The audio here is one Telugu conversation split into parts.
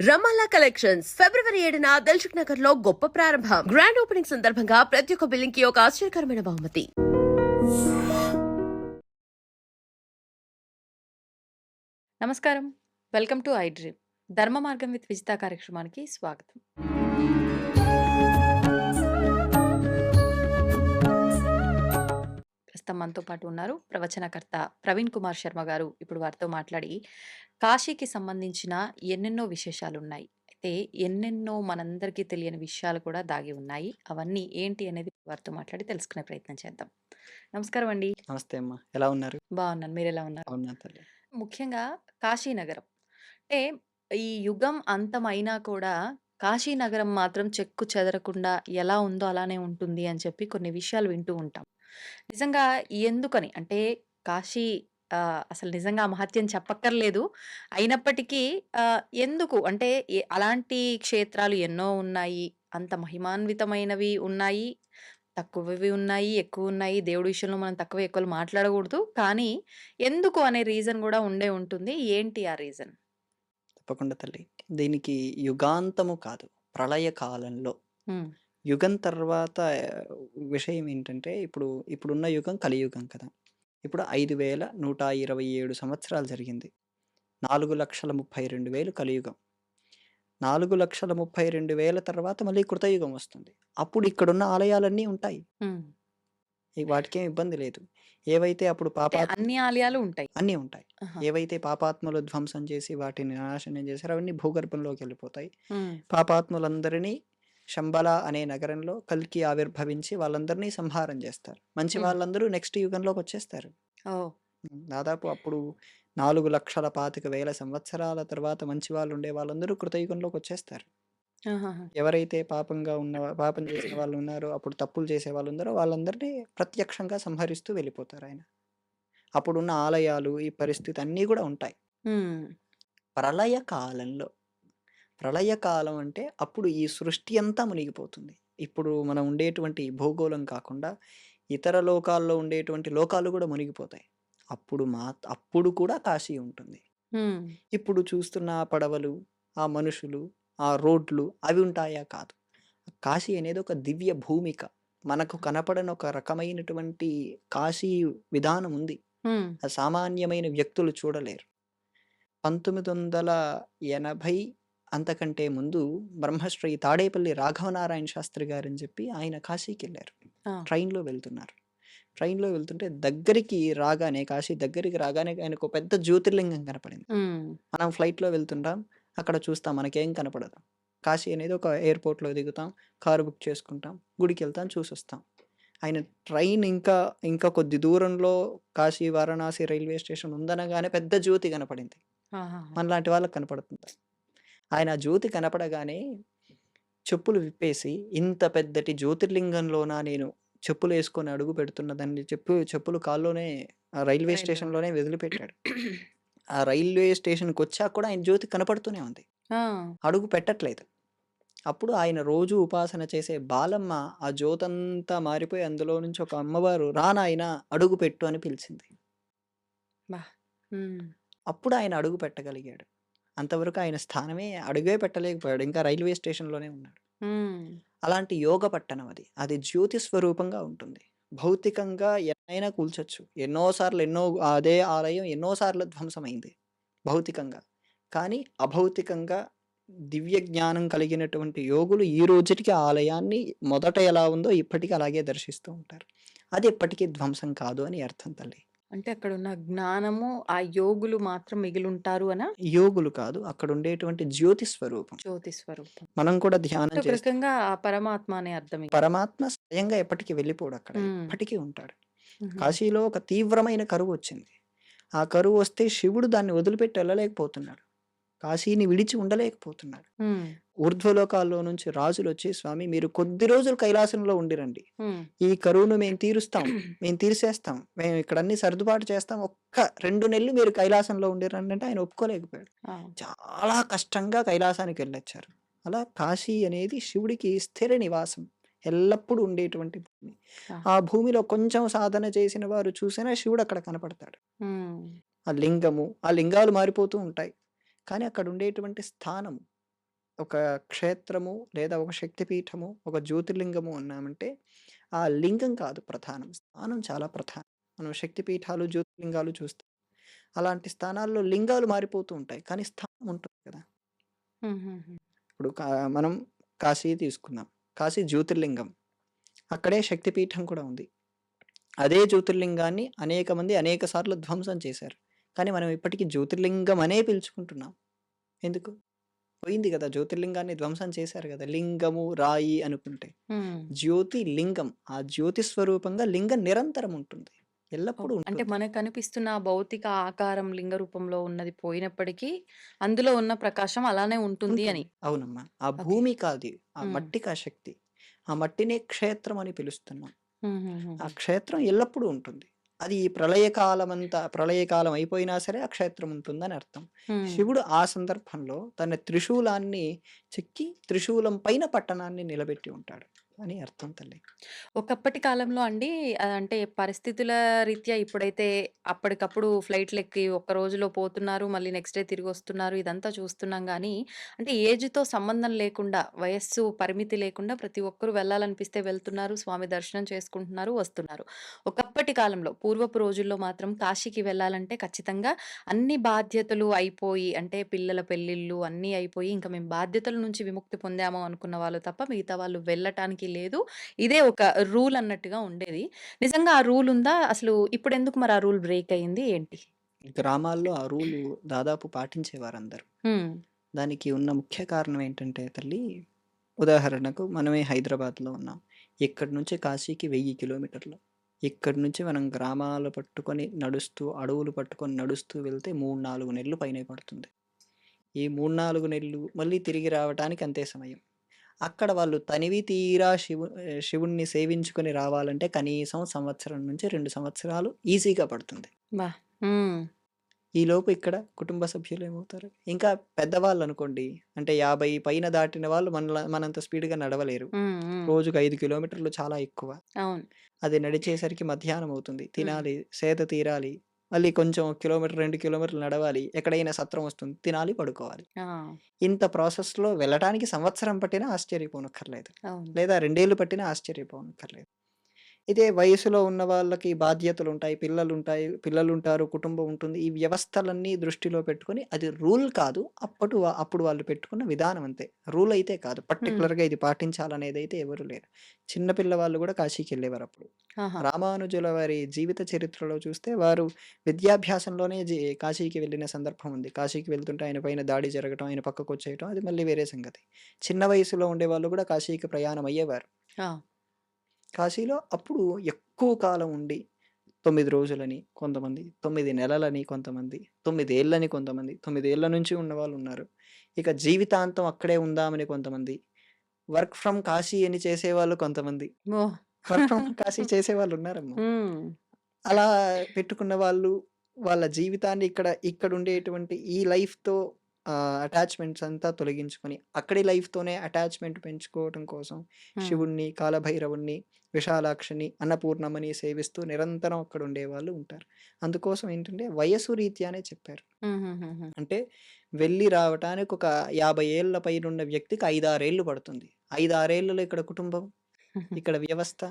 రమాలా కలెక్షన్స్ ఫిబ్రవరి 7న దిల్సుఖ్ నగర్ లో గొప్ప ప్రారంభం. గ్రాండ్ ఓపెనింగ్ సందర్భంగా ప్రతి ఒక్క బిల్లింగ్ కి ఒక ఆశ్చర్యకరమైన బహుమతి. నమస్కారం. Welcome to I dream. ధర్మ మార్గం విత్ విజిత కార్యక్రమానికి స్వాగతం. ప్రస్తుతం మనతో పాటు ఉన్నారు ప్రవచనకర్త ప్రవీణ్ కుమార్ శర్మ గారు. ఇప్పుడు వారితో మాట్లాడి కాశీకి సంబంధించిన ఎన్నెన్నో విశేషాలు ఉన్నాయి. అయితే ఎన్నెన్నో మనందరికీ తెలియని విషయాలు కూడా దాగి ఉన్నాయి. అవన్నీ ఏంటి అనేది వారితో మాట్లాడి తెలుసుకునే ప్రయత్నం చేద్దాం. నమస్కారం అండి. నమస్తే అమ్మ. ఎలా ఉన్నారు? బాగున్నాను. మీరు ఎలా ఉన్నారు? అవునా తల్లి. ముఖ్యంగా కాశీనగరం. అంటే ఈ యుగం అంతమైనా కూడా కాశీనగరం మాత్రం చెక్కు చెదరకుండా ఎలా ఉందో అలానే ఉంటుంది అని చెప్పి కొన్ని విషయాలు వింటూ ఉంటాం. నిజంగా ఎందుకని? అంటే కాశీ అసలు నిజంగా ఆ మహత్యం చెప్పక్కర్లేదు. అయినప్పటికీ ఎందుకు? అంటే అలాంటి క్షేత్రాలు ఎన్నో ఉన్నాయి. అంత మహిమాన్వితమైనవి ఉన్నాయి. తక్కువవి ఉన్నాయి, ఎక్కువున్నాయి. దేవుడి విషయంలో మనం తక్కువ, ఎక్కువలు మాట్లాడకూడదు. కానీ ఎందుకు అనే రీజన్ గూడా ఉండే ఉంటుంది. ఏంటి ఆ రీజన్? తప్పకుండా తల్లి. దీనికి యుగాంతము కాదు. ప్రళయ కాలంలో హ్మ్. యుగం తర్వాత విషయం ఏంటంటే ఇప్పుడున్న యుగం కలియుగం కదా! ఇప్పుడు 5127 సంవత్సరాలు జరిగింది. 4,32,000 కలియుగం. 4,32,000 తర్వాత మళ్ళీ కృతయుగం వస్తుంది. అప్పుడు ఇక్కడున్న ఆలయాలన్నీ ఉంటాయి. హ్మ్. వాటికేం ఇబ్బంది లేదు. ఏవైతే అప్పుడు అంటే అన్ని ఆలయాలు ఉంటాయి. అన్నీ ఉంటాయి. ఆహా! ఏవైతే పాపాత్ములు ధ్వంసం చేసి వాటిని నాశనం చేశారో అవన్నీ భూగర్భంలోకెళ్ళిపోతాయి. హ్మ్. పాపాత్ములందరినీ శంబల అనే నగరంలో కల్కి ఆవిర్భవించి వాళ్ళందరినీ సంహారం చేస్తారు. మంచి హ్మ్. వాళ్ళందరూ నెక్స్ట్ యుగంలోకొచ్చేస్తారు. ఓహ్! దాదాపు అప్పుడు 4,25,000 సంవత్సరాల తర్వాత మంచి వాళ్ళుండే వాళ్ళందరూ కృతయుగంలోకొచ్చేస్తారు. ఆహాహా! ఎవరైతే పాపం చేసిన వాళ్ళున్నారో, అప్పుడు తప్పులు చేసే వాళ్ళున్నారో వాళ్ళందరినీ ప్రత్యక్షంగా సంహరిస్తూ వెళ్ళిపోతారాయన. అప్పుడున్న ఆలయాలు, ఈ పరిస్థితి అన్నీ గూడా ఉంటాయి. హ్మ్. ప్రళయ కాలంలో ప్రళయకాలం అంటే అప్పుడు ఈ సృష్టి అంతా మునిగిపోతుంది. ఇప్పుడు మనం ఉండేటువంటి భూగోళం కాకుండా ఇతర లోకాల్లో ఉండేటువంటి లోకాలు గూడా మునిగిపోతాయి. అప్పుడు కూడా కాశీ ఉంటుంది. హ్మ్. ఇప్పుడు చూస్తున్న ఆ పడవలు, ఆ మనుషులు, ఆ రోడ్లు అవి ఉంటాయా? కాదు. కాశీ అనేది ఒక దివ్య భూమిక. మనకు కనపడని ఒక రకమైనటువంటి కాశీ విధానం ఉంది. హ్మ్. అది సామాన్యమైన వ్యక్తులు చూడలేరు. 1980 అంతకంటే ముందు బ్రహ్మశ్రీ తాడేపల్లి రాఘవనారాయణ శాస్త్రి గారని చెప్పి ఆయన కాశీకెళ్లారు. ఆ! ట్రైన్‌లో వెళ్తున్నారు. ట్రైన్‌లో వెళ్తుంటే కాశీ దగ్గరికి రాగానే ఆయనకు ఒక పెద్ద జ్యోతిర్లింగం కనపడింది. హ్మ్. మనం ఫ్లైట్‌లో వెళ్తుంటాం. అక్కడ చూస్తాం మనకేం కనపడదు. కాశీ అనేది ఒక ఎయిర్‌పోర్ట్‌లో దిగుతాం. కారు బుక్ చేసుకుంటాం. గుడికెళ్తాం చూసొస్తాం. ఆయన ట్రైన్ ఇంకా కొద్ది దూరంలో కాశీ, వారణాసి రైల్వే స్టేషన్ ఉందనగానే పెద్ద జ్యోతి కనపడింది. ఆహాహా! మనలాంటి వాళ్ళకి కనపడుతుంది. ఆయన ఆ జ్యోతి కనపడగానే చెప్పులు విప్పేసి, ఇంత పెద్దటి జ్యోతిర్లింగంలోనా నేను చెప్పులేసుకొని అడుగు పెడుతున్నదని చెప్పులు కాల్లోనే రైల్వే రైల్వే స్టేషన్‌లోనే వదిలిపెట్టాడు. ఆ రైల్వే స్టేషన్‌కొచ్చాక కూడా ఆయన జ్యోతి కనపడుతూనే ఉంది. ఆ! అడుగు పెట్టట్లేదు. అప్పుడు ఆయన రోజు ఉపాసన చేసే బాలమ్మ ఆ జ్యోతంతా మారిపోయి అందులో నుంచి ఒక అమ్మవారు "రా నాయనా అడుగుపెట్టు" అని పిలిచింది. అబ్బా! హ్మ్. అప్పుడు ఆయన అడుగు పెట్టగలిగాడు. అంతవరకు ఆయన స్థానమే అడుగే పెట్టలేకపోయాడు. ఇంకా రైల్వే స్టేషన్‌లోనే ఉన్నాడు. హ్మ్. అలాంటి యోగ పట్టణం అది. అది జ్యోతి స్వరూపంగా ఉంటుంది. భౌతికంగా ఎన్నైనా కూల్చొచ్చు. అదే ఆలయం ఎన్నో సార్లు ధ్వంసమైంది భౌతికంగా. కానీ అభౌతికంగా దివ్య జ్ఞానం కలిగినటువంటి యోగులు ఈ రోజుటికి ఆ ఆలయాన్ని మొదట ఎలా ఉందో ఇప్పటికి అలాగే దర్శిస్తూ ఉంటారు. అది ఎప్పటికీ ధ్వంసం కాదు అని అర్థం తల్లి. అంటే అక్కడున్న జ్ఞానము, ఆ యోగులు మాత్రం మిగిలుంటారు అనా? యోగులు కాదు అక్కడుండేటువంటి జ్యోతి స్వరూపం. జ్యోతి స్వరూపం. మనం కూడా ధ్యానం అంటే ఒక చేస్తే రకంగా ఆ పరమాత్మ అనే అర్థం ఇక. పరమాత్మ స్వయంగా ఎప్పటికి వెళ్ళిపోడక్కడ. హ్మ్. ఎప్పటికీ ఉంటాడు. హుహు. కాశీలో ఒక తీవ్రమైన కరువొచ్చింది. ఆ కరువొస్తే శివుడు దాన్ని వదిలిపెట్టి ఎళ్ళలేకపోతున్నాడు. కాశీని విడిచి ఉండలేకపోతున్నాడు. హ్మ్. ఊర్ధ్వలోకాల్లో నుంచి రాజులొచ్చి, "స్వామి మీరు కొద్ది రోజులు కైలాసంలో ఉండిరండి. హ్మ్. ఈ కరువును మేము తీరుస్తాం. మేము తీర్చేస్తాం. మేము ఇక్కడ అన్ని సర్దుబాటు చేస్తాం. ఒక్క 2 నెలలు మీరు కైలాసంలో ఉండిరండి" అంటే ఆయన ఒప్పుకోలేకపోయాడు. ఆ! చాలా కష్టంగా కైలాసానికి వెళ్ళొచ్చారు. అలా కాశీ అనేది శివుడికి స్థిర నివాసం. ఎల్లప్పుడూ ఉండేటువంటి భూమి. ఆ! ఆ భూమిలో కొంచెం సాధన చేసిన వారు చూసినా శివుడక్కడ కనపడతాడు. హ్మ్. ఆ లింగాలు మారిపోతూ ఉంటాయి. కానీ అక్కడ ఉండేటువంటి స్థానము ఒక క్షేత్రము లేదా ఒక శక్తిపీఠము, ఒక జ్యోతిర్లింగము అన్నామంటే, ఆ లింగం కాదు ప్రధానం. స్థానం చాలా ప్రధానం. మనం శక్తిపీఠాలు, జ్యోతిర్లింగాలు చూస్తాం. అలాంటి స్థానాల్లో లింగాలు మారిపోతూ ఉంటాయి. కానీ స్థానం ఉంటుంది కదా! హుహుహు. ఇప్పుడు మనం కాశీ తీసుకుందాం. కాశీ జ్యోతిర్లింగం. అక్కడే శక్తిపీఠం కూడా ఉంది. అదే జ్యోతిర్లింగాన్ని అనేక మంది అనేక సార్లు ధ్వంసం చేశారు. కానీ మనం ఇప్పటికి జ్యోతిర్లింగం అనే పిలుచుకుంటున్నాం. ఎందుకు? పోయింది గదా! జ్యోతిర్లింగాన్ని ధ్వంసం చేశారు గదా! లింగము, రాయి అనుకుంటే. హ్మ్. జ్యోతి లింగం. ఆ జ్యోతి స్వరూపంగా లింగం నిరంతరం ఉంటుంది. ఓహ్! ఎల్లప్పుడూ అంటే ఉంటుంది. మనకు కనిపిస్తున్న ఆ భౌతిక ఆకారం లింగ రూపంలో ఉన్నది పోయినప్పటికీ, అందులో ఉన్న ప్రకాశం అలానే ఉంటుంది అని. ఉంటుంది. అవునమ్మా. ఆ ఓకే. భూమికాది. ఆ హ్మ్. మట్టికా శక్తి. ఆ మట్టినే క్షేత్రం అని పిలుస్తున్నాం. ఆ హుహుహుహు. క్షేత్రం ఎల్లప్పుడూ ఉంటుంది. అది ఈ ప్రళయకాలం అయిపోయినా సరే ఆ క్షేత్రం ఉంటుందని అర్థం. హ్మ్. శివుడు ఆ సందర్భంలో తన త్రిశూలాన్ని చెక్కి త్రిశూలం పైన పట్టణాన్ని నిలబెట్టి ఉంటాడు అని అర్థం తల్లి. ఒకప్పటి కాలంలో అండి అంటే పరిస్థితుల రీత్యా ఇప్పుడైతే అప్పటికప్పుడు ఫ్లైట్‌లెక్కి ఒక్క రోజులో పోతున్నారు. మళ్ళీ నెక్స్ట్ డే తిరిగొస్తున్నారు. ఇదంతా చూస్తున్నాం గానీ, అంటే ఏజ్‌తో సంబంధం లేకుండా, వయస్సు పరిమితి లేకుండా ప్రతి ఒక్కరు వెళ్ళాలనిపిస్తే వెళ్తున్నారు. స్వామి దర్శనం చేసుకుంటున్నారు, వస్తున్నారు. ఒకప్పటి కాలంలో పూర్వపు రోజుల్లో మాత్రం కాశీకి వెళ్ళాలంటే ఖచ్చితంగా అన్ని బాధ్యతలు అయిపోయి, అంటే పిల్లల పెళ్ళిళ్ళు అన్నీ అయిపోయి, ఇంక మేము బాధ్యతల నుంచి విముక్తి పొందాము అనుకున్న వాళ్ళు తప్ప మిగతా వాళ్ళు వెళ్ళటానికి లేదు. ఇదే ఒక రూల్ అన్నట్టుగా ఉండేది. నిజంగా ఆ రూల్ ఉందా? అసలు ఇప్పుడెందుకు మరి ఆ రూల్ బ్రేక్ అయింది? ఏంటి? గ్రామాల్లో ఆ రూలు దాదాపు పాటించేవారందరూ. హ్మ్. దానికి ఉన్న ముఖ్య కారణం ఏంటంటే తల్లి, ఉదాహరణకు మనమే హైదరాబాద్‌లో ఉన్నాం. ఇక్కడి నుంచి కాశీకి 1000 కిలోమీటర్లు. ఇక్కడి నుంచి మనం గ్రామాలు పట్టుకొని నడుస్తూ, అడవులు పట్టుకొని నడుస్తూ వెళ్తే 3, 4 నెలలు పైనే పడుతుంది. ఈ 3, 4 నెలలు మళ్ళీ తిరిగి రావటానికి అంతే సమయం. అక్కడ వాళ్ళు తనివి తీరా శివుడిని సేవించుకొని రావాలంటే కనీసం సంవత్సరం నుంచి 2 సంవత్సరాలు ఈజీగా పడుతుంది. అబ్బా! హ్మ్. ఈలోపు ఇక్కడ కుటుంబ సభ్యులేమవుతారు? ఇంకా పెద్దవాళ్ళనుకోండి, అంటే 50 పైన దాటిన వాళ్ళు మనంత స్పీడ్‌గా నడవలేరు. హ్మ్. హ్మ్. రోజుకి 5 కిలోమీటర్లు చాలా ఎక్కువ. అవును. అది నడిచేసరికి మధ్యాహ్నం అవుతుంది. హ్మ్. తినాలి, సేద తీరాలి. మళ్ళీ కొంచెం కిలోమీటర్, 2 కిలోమీటర్లు నడవాలి. ఎక్కడైనా సత్రం వస్తుంది. తినాలి, పడుకోవాలి. ఆ! ఇంత ప్రాసెస్‌లో వెళ్ళటానికి సంవత్సరం పట్టినా ఆశ్చర్యపోనక్కర్లేదు. అవును. లేదా 2 ఏళ్ళు పట్టినా ఆశ్చర్యపోనక్కర్లేదు. ఇదే వయసులో ఉన్న వాళ్ళకి బాధ్యతలుంటాయి, పిల్లలుంటారు, కుటుంబం ఉంటుంది. ఈ వ్యవస్థలన్నీ దృష్టిలో పెట్టుకొని అది రూల్ కాదు. అప్పుడు వాళ్ళు పెట్టుకున్న విధానం అంతే. రూల్ అయితే కాదు. హ్మ్. పర్టిక్యులర్‌గా ఇది పాటించాలనేదైతే ఎవరు లేరు. చిన్న పిల్లవాళ్ళు గూడా కాశీకెళ్ళేవారప్పుడు. ఆహా! రామానుజుల వారి జీవిత చరిత్రలో చూస్తే వారు విద్యాభ్యాసంలోనే కాశీకి వెళ్ళిన సందర్భం ఉంది. కాశీకి వెళ్తుంటే ఆయన పైన దాడి జరగటం, ఆయన పక్కకొచ్చేయటం అది మళ్ళీ వేరే సంగతి. చిన్న వయసులో ఉండేవాళ్ళు గూడా కాశీకి ప్రయాణం అయ్యేవారు. ఆ! కాశీలో అప్పుడు ఎక్కువ కాలం ఉండి 9 రోజులని కొంతమంది, 9 నెలలని కొంతమంది, 9 ఏళ్ళని కొంతమంది, 9 ఏళ్ల నుంచి ఉన్నవాళ్ళున్నారు. ఇక జీవితాంతం అక్కడే ఉందామని కొంతమంది, వర్క్ ఫ్రమ్ కాశీ అని చేసేవాళ్ళు కొంతమంది. ఓహ్! వర్క్ ఫ్రమ్ కాశీ చేసేవాళ్ళున్నారమ్మా. హ్మ్. అలా పెట్టుకున్న వాళ్ళు వాళ్ళ జీవితాన్ని ఇక్కడుండేటువంటి ఈ లైఫ్‌తో అటాచ్‌మెంట్స్ అంతా తొలగించుకొని, అక్కడి లైఫ్‌తోనే అటాచ్‌మెంట్ పెంచుకోవటం కోసం హ్మ్. శివుడిని, కాలభైరవుడిని, విశాలాక్షిని, అన్నపూర్ణమ్మని సేవిస్తూ నిరంతరం అక్కడుండేవాళ్ళు ఉంటారు. అందుకోసం ఏంటంటే వయసు రీత్యానే చెప్పారు. హుహుహుహు. అంటే వెళ్ళి రావటానికి ఒక 50 ఏళ్ల పైనున్న వ్యక్తికి 5, 6 ఏళ్ళు పడుతుంది. 5, 6 ఏళ్లలో ఇక్కడ కుటుంబం, ఇక్కడ వ్యవస్థ.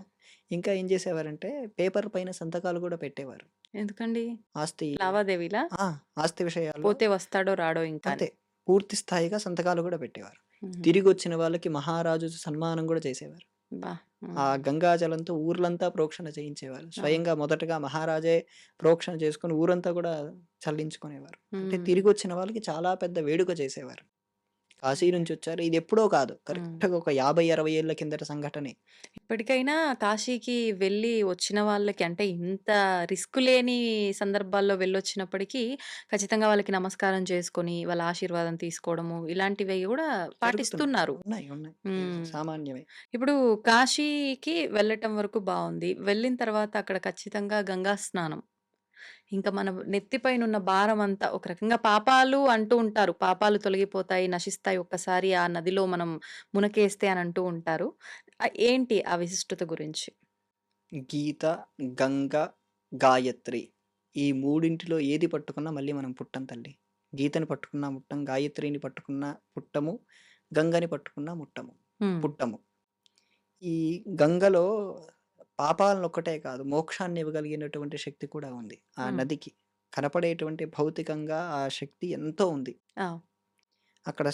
ఇంకా ఏం చేసేవారంటే పేపర్ పైన సంతకాలు గూడా పెట్టేవారు. ఎందుకండి? ఆస్తి లావాదేవీలా? ఆ! ఆస్తి విషయాల్లో పోతే వస్తాడో రాడో ఇంకా అని. అంతే. పూర్తి స్థాయిగా సంతకాలు గూడా పెట్టేవారు. హుహు. తిరిగొచ్చిన వాళ్ళకి మహారాజు సన్మానం గూడా చేసేవారు. అబ్బా! ఆ హ్మ్. గంగాజలంతో ఊర్లంతా ప్రోక్షణ చేయించేవారు. ఆ! స్వయంగా మొదటగా మహారాజే ప్రోక్షణ చేసుకొని ఊరంతా గూడా చల్లించుకునేవారు. అంటే హ్మ్. తిరిగొచ్చిన వాళ్ళకి చాలా పెద్ద వేడుక చేసేవారు. కాశీ నుంచొచ్చారు. ఇదెప్పుడో కాదు. హ్మ్. కరెక్ట్‌గా ఒక 50, 60 ఏళ్ల కిందట సంఘటనే. ఇప్పటికైనా కాశీకి వెళ్ళి వచ్చిన వాళ్ళకి అంటే ఇంత రిస్క్ లేని సందర్భాల్లో వెళ్ళొచ్చినప్పటికీ ఖచ్చితంగా వాళ్ళకి నమస్కారం చేసుకొని, వాళ్ళ ఆశీర్వాదం తీసుకోవడము ఇలాంటివి గూడా జరుగుతున్నాయి. పాటిస్తున్నారు. ఉన్నాయి. ఉన్నాయి. ఇది హ్మ్. సామాన్యమే. ఇప్పుడు కాశీకి వెళ్ళటం వరకు బావుంది. వెళ్ళిన తర్వాత అక్కడ ఖచ్చితంగా గంగా స్నానం. ఇంక మన నెత్తిపైనున్న భారమంతా ఒక రకంగా పాపాలు అంటూ ఉంటారు. పాపాలు తొలగిపోతాయి, నశిస్తాయి ఒక్కసారి ఆ నదిలో మనం మునకేస్తే అని అంటూ ఉంటారు. ఏంటి ఆ విశిష్టత గురించి? గీత, గంగ, గాయత్రి. ఈ మూడింటిలో ఏది పట్టుకున్నా మళ్ళీ మనం పుట్టం తల్లి. గీతని పట్టుకున్నా పుట్టం, గాయత్రిని పట్టుకున్నా పుట్టము, గంగని పట్టుకున్నా ముట్టము హ్మ్. పుట్టము. ఈ గంగలో పాపాలనొక్కటే కాదు, మోక్షాన్ని ఇవ్వగలిగినటువంటి శక్తి కూడా ఉంది ఆ హ్మ్. నదికి. కనపడేటువంటి భౌతికంగా ఆ శక్తి ఎంతో ఉంది. ఆ! అక్కడ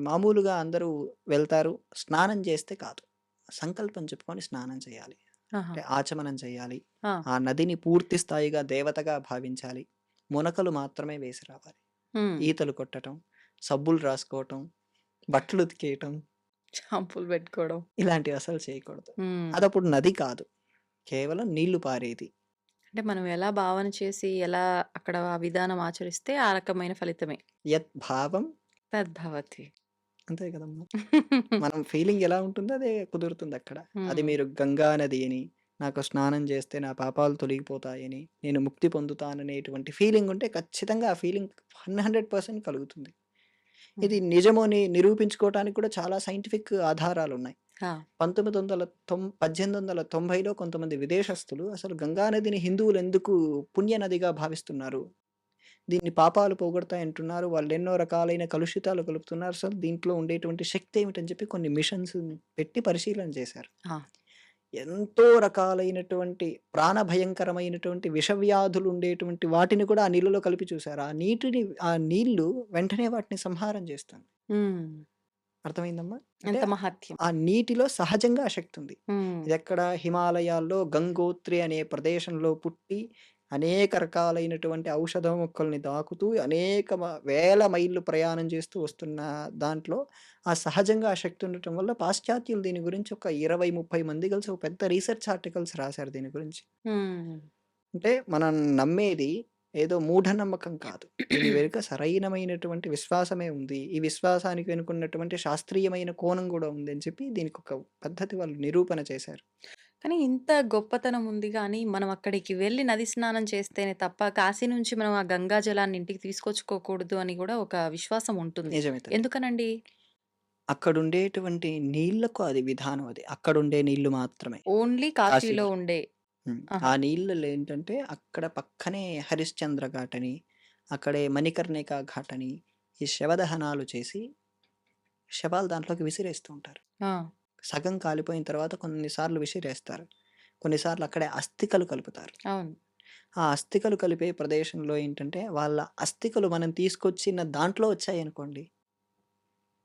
మామూలుగా అందరూ వెళ్తారు. స్నానం చేస్తే కాదు. సంకల్పం చెప్పుకొని స్నానం చేయాలి. ఆహా! అంటే ఆచమనం చేయాలి. ఆ! ఆ నదిని పూర్తి స్థాయిగా దేవతగా భావించాలి. మునకలు మాత్రమే వేసి రావాలి. హ్మ్. ఈతలు కొట్టటం, సబ్బులు రాసుకోవటం, బట్టలు ఉతికేయటం షాంపూలు పెట్టుకోవడం. ఇలాంటివి అసలు చేయకూడదు. హ్మ్. అదప్పుడు నది కాదు. కేవలం నీళ్లు పారేది. అంటే మనం ఎలా భావన చేసి, ఎలా అక్కడ ఆ విధానం ఆచరిస్తే ఆ రకమైన ఫలితమే. యత్ భావం తద్భవతి. అంతే కదమ్మా! మనం ఫీలింగ్ ఎలా ఉంటుందో అదే కుదురుతుందక్కడ. అది హ్మ్. మీరు గంగా నది అని, నాకు స్నానం చేస్తే నా పాపాలు తొలగిపోతాయని, నేను ముక్తి పొందుతాననేటువంటి ఫీలింగ్ ఉంటే ఖచ్చితంగా ఆ ఫీలింగ్ 100% కలుగుతుంది. హ్మ్. ఇది నిజము అని నిరూపించుకోవటానికి కూడా చాలా సైంటిఫిక్ ఆధారాలున్నాయి. ఆ! 1890లో కొంతమంది విదేశస్థులు అసలు గంగా నదిని హిందువులు ఎందుకు పుణ్య నదిగా భావిస్తున్నారు? దీన్ని పాపాలు పోగొడతాయంటున్నారు. వాళ్ళెన్నో రకాలైన కలుషితాలు కలుపుతున్నారు. అసలు దీంట్లో ఉండేటువంటి శక్తి ఏమిటని చెప్పి కొన్ని మిషన్స్ పెట్టి పరిశీలన చేశారు. ఆ! ఎంతో రకాలైనటువంటి ప్రాణభయంకరమైనటువంటి విషవ్యాధులు ఉండేటువంటి వాటిని కూడా ఆ నీళ్ళలో కలిపి చూసారు. ఆ నీళ్ళు వెంటనే వాటిని సంహారం చేస్తుంది. హ్మ్. అర్థమైందమ్మా? అంటే ఎంత మహత్యం. ఆ నీటిలో సహజంగా ఆ శక్తి ఉంది. హ్మ్. ఇదెక్కడ హిమాలయాల్లో గంగోత్రి అనే ప్రదేశంలో పుట్టి అనేక రకాలైనటువంటి ఔషధ మొక్కల్ని తాకుతూ అనేక వేల మైళ్ళు ప్రయాణం చేస్తూ వస్తున్న దాంట్లో ఆ సహజంగా ఆ శక్తి ఉండటం వల్ల పాశ్చాత్యులు దీని గురించి ఒక 20, 30 మంది కలిసి ఒక పెద్ద రీసెర్చ్ ఆర్టికల్స్ రాశారు దీని గురించి. హ్మ్. అంటే మనం నమ్మేది ఏదో మూఢనమ్మకం కాదు. దీని వెనుక సరైనమైనటువంటి విశ్వాసమే ఉంది. ఈ విశ్వాసానికి వెనుకున్నటువంటి శాస్త్రీయమైన కోణం గూడా ఉందని చెప్పి దీనికొక పద్ధతి వాళ్ళు నిరూపణ చేశారు. కానీ ఇంత గొప్పతనం ఉంది గానీ, మనం అక్కడికి వెళ్లి నది స్నానం చేస్తేనే తప్ప, కాశీ నుంచి మనం ఆ గంగా జలాన్ని ఇంటికి తీసుకొచ్చుకోకూడదు అని గూడా ఒక విశ్వాసం ఉంటుంది. నిజమే తల్లి. ఎందుకనండి? అక్కడుండేటువంటి నీళ్ళకు అది విధానం అది. అక్కడుండే నీళ్ళు మాత్రమే. ఓన్లీ కాశీలో కాశీలో. ఉండే హ్మ్. ఆహా! ఆ నీళ్ళలో ఏంటంటే అక్కడ పక్కనే హరిశ్చంద్ర ఘాట్ అని, అక్కడే మణికర్ణికా ఘాట్ అని ఈ శవదహనాలు చేసి శవాలు దాంట్లోకి విసిరేస్తూ ఉంటారు. ఆ! సగం కాలిపోయిన తర్వాత కొన్ని సార్లు విసిరేస్తారు. కొన్నిసార్లు అక్కడే అస్థికలు కలుపుతారు. అవును. ఆ అస్థికలు కలిపే ప్రదేశంలో ఏంటంటే, వాళ్ళ అస్థికలు మనం తీసుకొచ్చిన దాంట్లో వచ్చాయనుకోండి,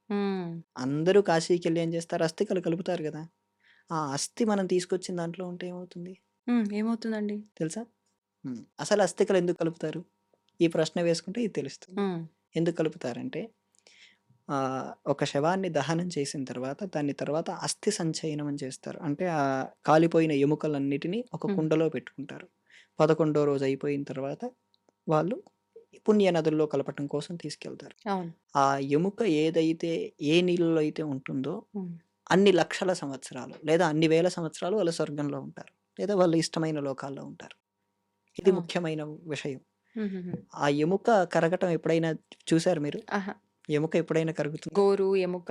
హ్మ్. అందరూ కాశీకెళ్ళి ఏం చేస్తారు? అస్థికలు కలుపుతారు గదా! ఆ అస్థి మనం తీసుకొచ్చిన దాంట్లో ఉంటే ఏమవుతుంది హ్మ్. ఏమవుతుందండి? తెలుసా? అసలు అస్థికలు ఎందుకు కలుపుతారు? ఈ ప్రశ్న వేసుకుంటే ఇది తెలుస్తుంది. హ్మ్. ఎందుకు కలుపుతారంటే, ఒక శవాన్ని దహనం చేసిన తర్వాత, దాన్ని తర్వాత అస్థి సంచయనం అని చేస్తారు. అంటే కాలిపోయిన ఎముకలన్నిటిని ఒక హ్మ్. కుండలో పెట్టుకుంటారు. 11 రోజు అయిపోయిన తర్వాత వాళ్ళు పుణ్య నదుల్లో కలపటం కోసం తీసుకెళ్తారు. అవును. ఆ ఎముక ఏదైతే ఏ నీళ్ళలో అయితే ఉంటుందో హ్మ్. అన్ని లక్షల సంవత్సరాలు లేదా అన్ని వేల సంవత్సరాలు వాళ్ళు స్వర్గంలో ఉంటారు. లేదా వాళ్ళ ఇష్టమైన లోకాల్లో ఉంటారు. ఇది ఆ! ముఖ్యమైన విషయం. హుహుహు. ఆ ఎముక కరగటం ఎప్పుడైనా చూసారా మీరు? ఆహా! ఎముక ఎప్పుడైనా కరుగుతుందా? గోరు, ఎముక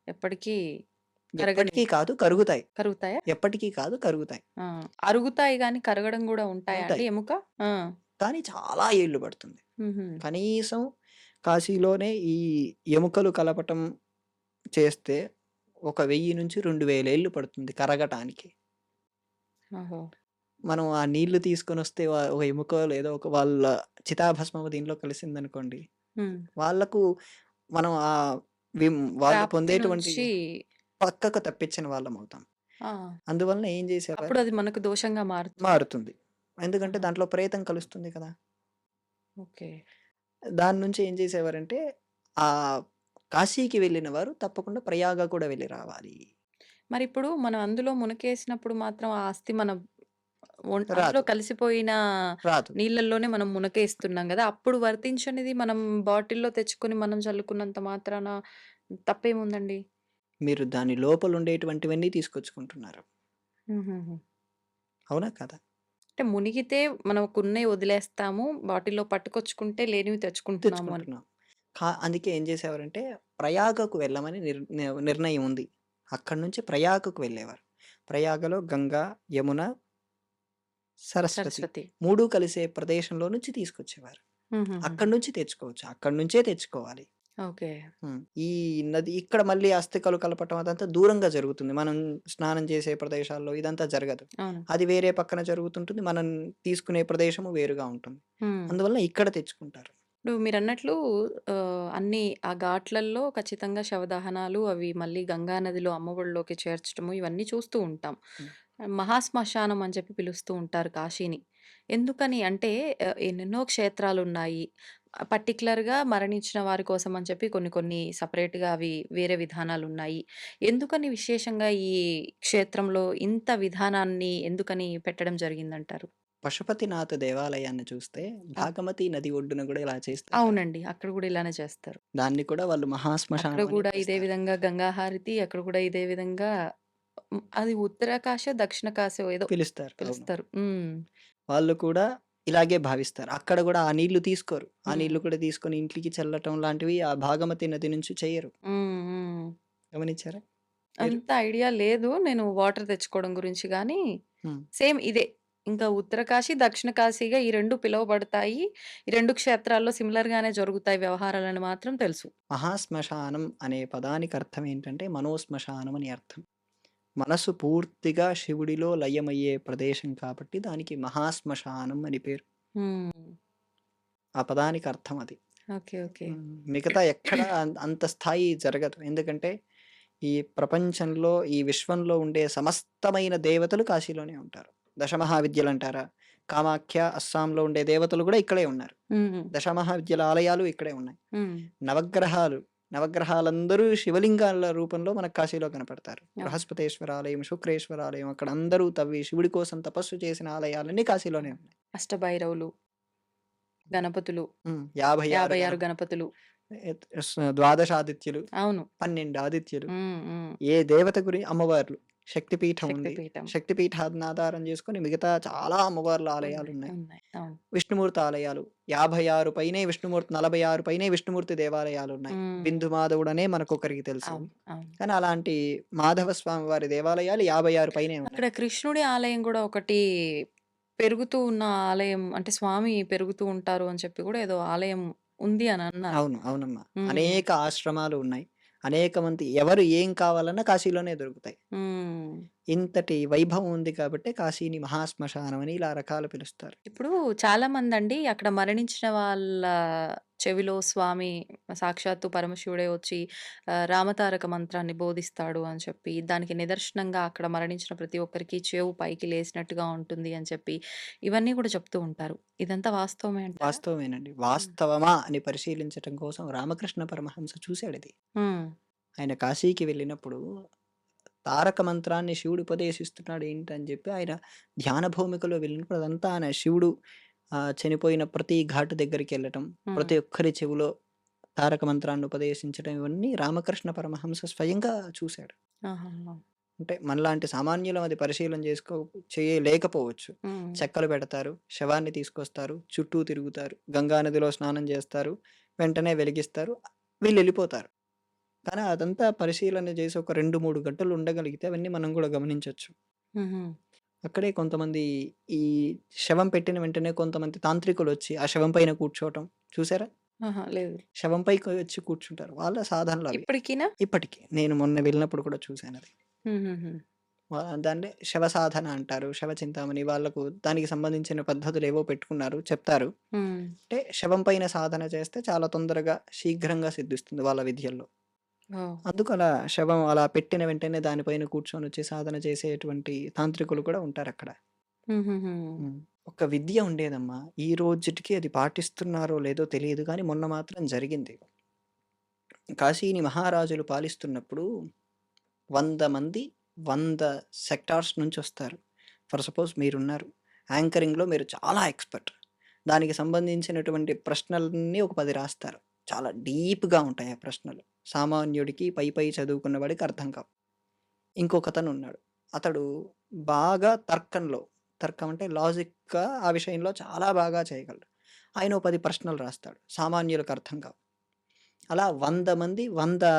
ఎప్పటికీ ఎప్పటికీ కరగనివి. కాదు, కరుగుతాయి. కరుగుతాయా? ఎప్పటికీ కాదు, కరుగుతాయి. ఆ! అరుగుతాయి గానీ కరగడం గూడా ఉంటాయా అండి ఉంటాయి. ఎముక? ఆ! కానీ చాలా ఏళ్ళు పడుతుంది. హుహు. కనీసం కాశీలోనే ఈ ఎముకలు కలపటం చేస్తే ఒక 1000-2000 ఏళ్ళు పడుతుంది కరగటానికి. ఓహో! మనం ఆ నీళ్లు తీసుకొనొస్తే ఒక ఎముకో లేదో ఒక వాళ్ళ చితాభస్మము దీంట్లో కలిసిందనుకోండి, హ్మ్. వాళ్ళకు మనం వాళ్ళు ప్రాప్తి పొందేటువంటి నుంచి పక్కకు తప్పించిన వాళ్ళమవుతాం. ఆ! అందువలన ఏం చేసేవారు? అప్పుడది మనకు దోషంగా మారుతుంది. మారుతుంది. ఎందుకంటే ఆహా! దాంట్లో ప్రేతం కలుస్తుంది కదా! ఓకే. దాని నుంచి ఏం చేసేవారంటే ఆహ్, కాశీకి వెళ్ళిన వారు తప్పకుండా ప్రయాగ కూడా వెళ్లి రావాలి. మరిప్పుడు మనం అందులో మునకేసినప్పుడు మాత్రం ఆ అస్థి మన అందులో రాదు. కలిసిపోయిన రాదు. నీళ్ళల్లోనే మనం మునకేస్తున్నాం గదా! అప్పుడు వర్తించనిది మనం బాటిల్‌లో తెచ్చుకొని మనం చల్లుకున్నంత మాత్రాన తప్పేముందండి? మీరు దాని లోపలుండేటువంటివన్నీ తీసుకొచ్చుకుంటున్నారు. హుహుహు. అవునా? కాదా? అంటే మునిగితే మనకున్నయి వదిలేస్తాము. బాటిల్‌లో పట్టుకొచ్చుకుంటే లేనివి తెచ్చుకుంటున్నాము అని. తెచ్చుకుంటున్నాం. అందుకే ఏం చేసేవారంటే ప్రయాగకు వెళ్ళమని నిర్ణయం ఉంది. అక్కడి నుంచి ప్రయాగకు వెళ్ళేవారు. ప్రయాగలో గంగా, యమున, సరస్వతి సరస్వతి. 3 కలిసే ప్రదేశంలో నుంచి తీసుకొచ్చేవారు. హుహుహు. అక్కడి నుంచి తెచ్చుకోవచ్చు. అక్కడి నుంచే తెచ్చుకోవాలి. ఓకే. ఈ నది ఇక్కడ మళ్ళీ అస్థికలు కలపటం అదంతా దూరంగా జరుగుతుంది. మనం స్నానం చేసే ప్రదేశాల్లో ఇదంతా జరగదు. అవును. అది వేరే పక్కన జరుగుతుంటుంది. మనం తీసుకునే ప్రదేశము వేరుగా ఉంటుంది. హ్మ్. అందువల్ల ఇక్కడ తెచ్చుకుంటారు. ఇప్పుడు మీరన్నట్లు అన్నీ ఆ ఘాట్లల్లో ఖచ్చితంగా శవదహనాలు అవి మళ్ళీ గంగా నదిలో అమ్మఒడిలోకి చేర్చడము ఇవన్నీ చూస్తూ ఉంటాం. హ్మ్. మహాశ్మశానం అని చెప్పి పిలుస్తూ ఉంటారు కాశీని. ఎందుకని అంటే ఎన్నెన్నో క్షేత్రాలున్నాయి. పర్టిక్యులర్‌గా మరణించిన వారి కోసం అని చెప్పి కొన్ని కొన్ని సెపరేట్‌గా అవి వేరే విధానాలున్నాయి. ఎందుకని విశేషంగా ఈ క్షేత్రంలో ఇంత విధానాన్ని ఎందుకని పెట్టడం జరిగిందంటారు? పశుపతినాథ దేవాలయాన్ని చూస్తే ఆ! భాగమతి నది ఒడ్డున గూడా ఇలా చేస్తారు కదా! అవునండి. అక్కడ గూడా ఇలానే చేస్తారు. దాన్ని కూడా వాళ్ళు అక్కడ మహాశ్మశానం అని గూడా ఇదే పిలుస్తారు. విధంగా గంగా హారతి, అక్కడ గూడా ఇదే విధంగా అది ఉత్తర కాశో, దక్షిణ కాశో ఏదో పిలుస్తారు. అవును. పిలుస్తారు. హ్మ్. వాళ్ళు కూడా ఇలాగే భావిస్తారు. అక్కడ గూడా ఆ నీళ్లు తీసుకోరు. ఆ హ్మ్. నీళ్లు కూడా తీసుకొని ఇంట్లికి చల్లటం లాంటివి ఆ భాగమతి నది నుంచి చెయ్యరు. హ్మ్. హ్మ్. గమనించారా మీరు? అంత ఐడియా లేదు. నేను వాటర్ తెచ్చుకోవడం గురించి గానీ, హ్మ్. సేమ్ ఇదే. ఇంకా ఉత్తర కాశీ, దక్షిణ కాశీగా ఈ 2 పిలువబడతాయి. ఈ 2 క్షేత్రాల్లో సిమిలర్‌గానే జరుగుతాయి వ్యవహారాలని మాత్రం తెలుసు. మహాశ్మశానం అనే పదానికి అర్థం ఏంటంటే మనోశ్మశానం అని అర్థం. మనసు పూర్తిగా శివుడిలో లయమయ్యే ప్రదేశం కాబట్టి దానికి మహాశ్మశానం అని పేరు. హ్మ్. ఆ పదానికి అర్థం అది. ఓకే. ఓకే. మిగతా ఎక్కడ అంత స్థాయి జరగదు. ఎందుకంటే ఈ ప్రపంచంలో, ఈ విశ్వంలో ఉండే సమస్తమైన దేవతలు కాశీలోనే ఉంటారు. దశమహావిద్యలంటారా? కామాఖ్య, అస్సాంలో ఉండే దేవతలు గూడా ఇక్కడే ఉన్నారు. హ్మ్. దశమహావిద్యల ఆలయాలు ఇక్కడే ఉన్నాయి. హ్మ్. నవగ్రహాలు, నవగ్రహాలందరూ శివలింగాల రూపంలో మనకు కాశీలో కనపడతారు. అవును. బృహస్పతేశ్వర ఆలయం, శుక్రేశ్వర ఆలయం అక్కడ అందరూ తవ్వి శివుడి కోసం తపస్సు చేసిన ఆలయాలన్నీ కాశీలోనే ఉన్నాయి. అష్టభైరవులు, గణపతులు, 56 56 గణపతులు. ద్వాదశాదిత్యులు, అవును. 12 ఆదిత్యులు. హ్మ్. హ్మ్. ఏ దేవత అమ్మవార్లు. శక్తిపీఠం ఉంది. శక్తిపీఠం. శక్తిపీఠాన్ని ఆధారం చేసుకొని మిగతా చాలా అమ్మవార్ల ఉన్నాయి. ఆలయాలున్నాయి. ఉన్నాయి. అవును. విష్ణుమూర్తి ఆలయాలు 56 పైనే విష్ణుమూర్తి 46 పైనే విష్ణుమూర్తి దేవాలయాలున్నాయి. హ్మ్. బిందు మాధవుడనే మనకొకరికి తెలుసు. అవును. అవును. కానీ అలాంటి మాధవ స్వామి వారి దేవాలయాలు 56 పైనే ఉన్నాయి. అక్కడ కృష్ణుడి ఆలయం గూడా ఒకటి పెరుగుతూ ఉన్న ఆలయం అంటే స్వామి పెరుగుతూ ఉంటారు అని చెప్పి గూడా ఏదో ఆలయం ఉంది అని అన్నారు. అవును. అవునమ్మా. హ్మ్. అనేక ఆశ్రమాలు ఉన్నాయి. అనేక మంది ఎవరు ఏం కావాలన్నా కాశీలోనే దొరుకుతాయి. హ్మ్. ఇంతటి వైభవం ఉంది కాబట్టే కాశీని మహాశ్మశానం అని ఇలా రకాలు పిలుస్తారు. ఇప్పుడు చాలామందండి అక్కడ మరణించిన వాళ్ళ చెవిలో స్వామి సాక్షాత్తు పరమశివుడే వచ్చి రామతారక మంత్రాన్ని బోధిస్తాడు అని చెప్పి, దానికి నిదర్శనంగా అక్కడ మరణించిన ప్రతి ఒక్కరికి చెవు పైకి లేసినట్టుగా ఉంటుంది అని చెప్పి, ఇవన్నీ కూడా చెప్తూ ఉంటారు. ఇదంతా వాస్తవమే అంటారా? వాస్తవమేనండి. హ్మ్. వాస్తవమా అని పరిశీలించటం కోసం రామకృష్ణ పరమహంస చూసాడిది. హ్మ్. ఆయన కాశీకి వెళ్ళినప్పుడు తారక మంత్రాన్ని శివుడు ఉపదేశిస్తున్నాడు ఏంటని చెప్పి ఆయన ధ్యాన భూమికలో వెళ్ళినప్పుడు అదంతా ఆయన శివుడు చనిపోయిన ప్రతి ఘాటు దగ్గరికెళ్ళటం, హ్మ్. ప్రతి ఒక్కరి చెవిలో తారక మంత్రాన్ని ఉపదేశించడం ఇవన్నీ రామకృష్ణ పరమహంస స్వయంగా చూసాడు. ఆహాహా! అంటే మనలాంటి సామాన్యులం అది పరిశీలన చేయలేకపోవచ్చు. హ్మ్. చెక్కలు పెడతారు, శవాన్ని తీసుకొస్తారు, చుట్టూ తిరుగుతారు, గంగా నదిలో స్నానం చేస్తారు, వెంటనే వెలిగిస్తారు, వీళ్ళెళ్ళిపోతారు. కానీ అదంతా పరిశీలన చేసి ఒక 2, 3 గంటలు ఉండగలిగితే అవన్నీ మనం గూడా గమనించొచ్చు. హుహు. అక్కడే కొంతమంది ఈ శవం పెట్టిన వెంటనే కొంతమంది తాంత్రికులొచ్చి ఆ శవం పైన కూర్చోవటం చూసారా? ఆహా! లేదు. శవం పైకి వచ్చి కూర్చుంటారు. వాళ్ళ సాధనలవి. ఇప్పటికినా? ఇప్పటికి. నేను మొన్న వెళ్ళినప్పుడు కూడా చూసానది. హుహుహు. దాన్నే శవ సాధన అంటారు. శవ చింతామణి వాళ్ళకు దానికి సంబంధించిన పద్ధతులేవో పెట్టుకున్నారు. చెప్తారు. హ్మ్. అంటే శవం పైన సాధన చేస్తే చాలా తొందరగా, శీఘ్రంగా సిద్ధిస్తుంది వాళ్ళ విద్యల్లో. ఓహ్! అందుకలా శవం అలా పెట్టిన వెంటనే దానిపైన కూర్చొనొచ్చి సాధన చేసేటువంటి తాంత్రికులు కూడా ఉంటారక్కడ. హుహుహు. హ్మ్. ఒక విద్య ఉండేదమ్మా. ఈ రోజుటికి అది పాటిస్తున్నారో లేదో తెలీదు గానీ మొన్న మాత్రం జరిగింది. కాశీని మహారాజులు పాలిస్తున్నప్పుడు 100 మంది 100 సెక్టార్స్ నుంచొస్తారు. ఫర్ సపోజ్ మీరున్నారు. యాంకరింగ్‌లో మీరు చాలా ఎక్స్‌పర్ట్. దానికి సంబంధించినటువంటి ప్రశ్నలన్నీ ఒక 10 రాస్తారు. చాలా డీప్‌గా ఉంటాయి ఆ ప్రశ్నలు. సామాన్యుడికి పై చదువుకున్న వాడికి అర్థం కావు. ఇంకొకతనున్నాడు. అతడు బాగా తర్కం అంటే లాజిక్‌గా ఆ విషయంలో చాలా బాగా చేయగలడు. ఆయన ఓ 10 ప్రశ్నలు రాస్తాడు. సామాన్యులకు అర్థం కావు. అలా 100 మంది 100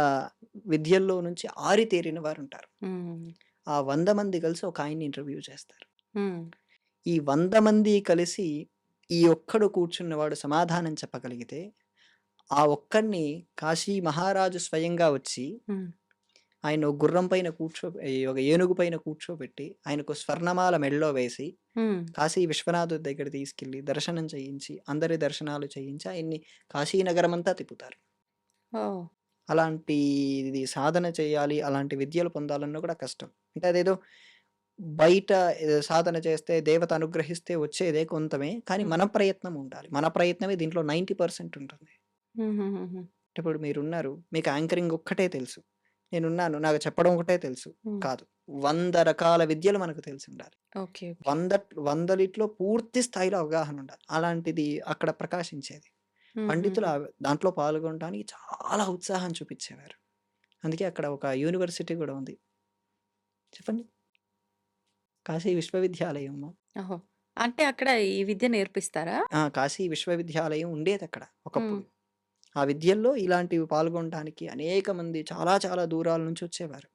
విద్యల్లో నుంచి ఆరితేరిన వారుంటారు. హ్మ్. ఆ 100 మంది కలిసి ఒక ఆయన్ని ఇంటర్వ్యూ చేస్తారు. హ్మ్. ఈ 100 మంది కలిసి ఈ ఒక్కడు కూర్చున్నవాడు సమాధానం చెప్పగలిగితే, ఆ ఒక్కడిని కాశీ మహారాజు స్వయంగా వచ్చి హ్మ్. ఆయన ఒక గుర్రం పైన ఒక ఏనుగు పైన కూర్చోబెట్టి ఆయనకు స్వర్ణమాల మెడలో వేసి హ్మ్. కాశీ విశ్వనాథుడి దగ్గర తీసుకెళ్ళి దర్శనం చేయించి అందరి దర్శనాలు చేయించి ఆయన్ని కాశీ నగరమంతా తిప్పుతారు. ఓహ్! అలాంటి ఇది సాధన చేయాలి, అలాంటి విద్యలు పొందాలన్నా కూడా కష్టం. అంటే అదేదో బయట సాధన చేస్తే దేవత అనుగ్రహిస్తే వచ్చేదే కొంతమే. కానీ హ్మ్. మన ప్రయత్నం ఉండాలి. మన ప్రయత్నమే దీంట్లో 90% ఉంటుంది. హుహుహుహు. ఇప్పుడు మీరున్నారు. మీకు యాంకరింగ్ ఒక్కటే తెలుసు. నేనున్నాను. నాకు చెప్పడం ఒకటే తెలుసు. హ్మ్. కాదు. 100 రకాల విద్యలు మనకు తెలిసుండాలి. ఓకే. ఓకే. 100లిట్లో పూర్తి స్థాయిలో అవగాహన ఉండాలి. అలాంటిది అక్కడ ప్రకాశించేది. పండితులు హుహుహు. దాంట్లో పాల్గొనడానికి చాలా ఉత్సాహం చూపిచ్చేవారు. అందుకే అక్కడ ఒక యూనివర్సిటీ గూడా ఉంది. చెప్పండి. కాశీ విశ్వవిద్యాలయము. ఓహో! అంటే అక్కడ ఈ విద్య నేర్పిస్తారా? ఆ! కాశీ విశ్వవిద్యాలయం ఉండేదక్కడ హ్మ్. ఒకప్పుడు. ఆ విద్యల్లో ఇలాంటివి పాల్గొనటానికి అనేక మంది చాలా చాలా దూరాల నుంచి వచ్చేవారు.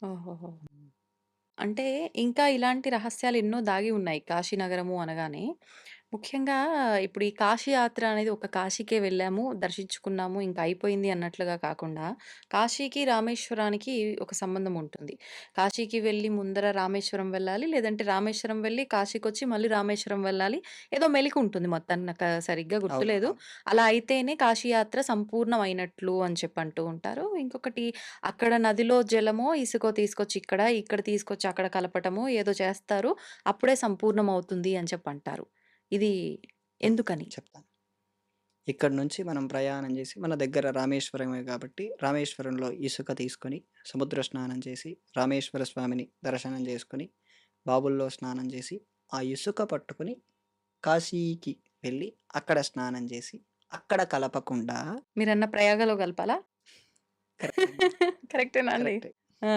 ఓహోహో! హ్మ్. అంటే ఇంకా ఇలాంటి రహస్యాలు ఎన్నో దాగి ఉన్నాయి కాశీ నగరము అనగానే. ముఖ్యంగా ఇప్పుడు ఈ కాశీ యాత్ర అనేది ఒక కాశీకే వెళ్ళాము, దర్శించుకున్నాము, ఇంక అయిపోయింది అన్నట్లుగా కాకుండా, కాశీకి, రామేశ్వరానికి ఒక సంబంధం ఉంటుంది. కాశీకి వెళ్ళి ముందర రామేశ్వరం వెళ్ళాలి. లేదంటే రామేశ్వరం వెళ్ళి కాశీకొచ్చి మళ్ళీ రామేశ్వరం వెళ్ళాలి. ఏదో మెలిక ఉంటుంది మొత్తానికి నాకు సరిగ్గా అవును. గుర్తులేదు. అవును. అలా అయితేనే కాశీ యాత్ర సంపూర్ణమైనట్లు అని చెప్పి అంటూ ఉంటారు. ఇంకొకటి అక్కడ నదిలో జలమో, ఇసుకో తీసుకొచ్చి ఇక్కడ, ఇక్కడ తీసుకొచ్చి అక్కడ కలపటమో ఏదో చేస్తారు. అప్పుడే సంపూర్ణమవుతుంది అని చెప్పంటారు. ఇది హ్మ్. ఎందుకని? చెప్తాను. ఇక్కడి నుంచి మనం ప్రయాణం చేసి మన దగ్గర రామేశ్వరమే కాబట్టి, రామేశ్వరంలో ఇసుక తీసుకొని, సముద్ర స్నానం చేసి, రామేశ్వర స్వామిని దర్శనం చేసుకొని, బావుల్లో స్నానం చేసి, ఆ ఇసుక పట్టుకొని కాశీకి వెళ్ళి, అక్కడ స్నానం చేసి, అక్కడ కలపకుండా మీరన్న ప్రయాగలో కలపాలా? కరెక్ట్ అండి. కరెక్టేనా అండి? కరెక్టే. ఆ!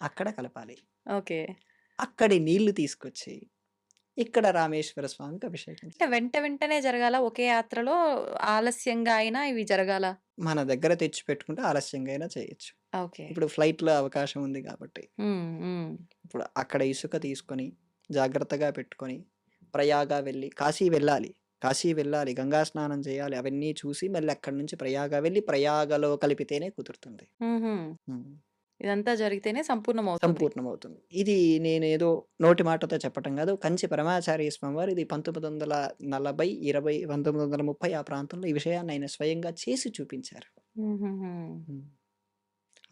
అక్కడ కలపాలి. ఓకే. అక్కడి నీళ్లు తీసుకొచ్చి, ఇక్కడ రామేశ్వర స్వామికి అభిషేకం అంటే చేయాలి. వెంటనే జరగాలా? ఒకే యాత్రలో ఆలస్యంగా అయినా ఇవి జరగాలా? మన దగ్గర తెచ్చిపెట్టుకుంటే ఆలస్యంగా అయినా చేయొచ్చు. ఓకే. ఇప్పుడు ఫ్లైట్‌లో అవకాశం ఉంది కాబట్టి. హ్మ్. హ్మ్. ఇప్పుడు అక్కడ ఇసుక తీసుకొని, జాగ్రత్తగా పెట్టుకొని, ప్రయాగ వెళ్ళి కాశీ వెళ్ళాలి. కాశీ వెళ్ళాలి. గంగా స్నానం చేయాలి. అవన్నీ చూసి మళ్ళీ అక్కడి నుంచి ప్రయాగ వెళ్ళి, ప్రయాగలో కలిపితేనే కుదురుతుంది. హుహు. హ్మ్. ఇదంతా జరిగితేనే సంపూర్ణమవుతుంది. సంపూర్ణమవుతుంది. ఇది నేనేదో నోటి మాటతో చెప్పటం కాదు. కంచి పరమాచార్య స్వామివారు ఇది 1940, 20, 1930 ఆ ప్రాంతంలో ఈ విషయాన్ని ఆయన స్వయంగా చేసి చూపించారు. హుహుహు. హ్మ్.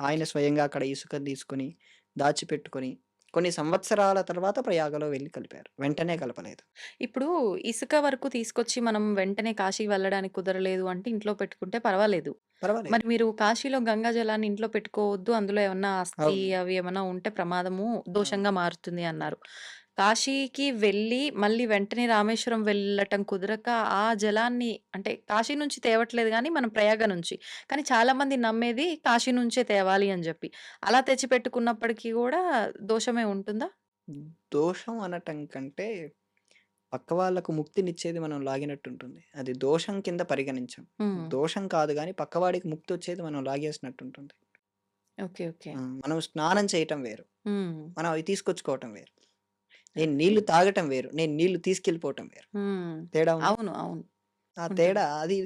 ఆయన స్వయంగా అక్కడ ఇసుకని తీసుకొని, దాచిపెట్టుకొని, కొన్ని సంవత్సరాల తర్వాత ప్రయాగలో వెళ్లి కలిపారు. వెంటనే కలపలేదు. ఇప్పుడు ఇసుక వరకు తీసుకొచ్చి మనం వెంటనే కాశీ వెళ్ళడానికి కుదరలేదు అంటే ఇంట్లో పెట్టుకుంటే పర్వాలేదు. పర్వాలేదు. మరి మీరు కాశీలో గంగా జలాన్ని ఇంట్లో పెట్టుకోవద్దు. అందులో ఏమన్నా అస్థి అవును. అవి ఏమన్నా ఉంటే ప్రమాదము, అవును. దోషంగా మారుతుంది అన్నారు. కాశీకి వెళ్ళి మళ్ళీ వెంటనే రామేశ్వరం వెళ్ళటం కుదరక ఆ జలాన్ని అంటే కాశీ నుంచి తేవట్లేదు గానీ మనం ప్రయాగ నుంచి. కానీ చాలామంది నమ్మేది కాశీ నుంచే తేవాలి అని జెప్పి. అలా తెచ్చిపెట్టుకున్నప్పటికీ గూడా దోషమే ఉంటుందా? దోషం అనటం కంటే, పక్క వాళ్ళకు ముక్తినిచ్చేది మనం లాగినట్టుంటుంది. అది దోషం కింద పరిగణించం. హ్మ్. దోషం కాదు గానీ, పక్కవాడికి ముక్తొచ్చేది మనం లాగేసినట్టుంటుంది. ఓకే. ఓకే. మనం స్నానం చేయటం వేరు. హ్మ్. మనం అవి తీసుకొచ్చుకోవటం వేరు. నేను నీళ్లు తాగటం వేరు. నేను నీళ్లు తీసుకెళ్ళిపోవటం వేరు. హ్మ్. తేడా ఉందా? అవును. అవును. ఆ ఉంటుంది. తేడా అది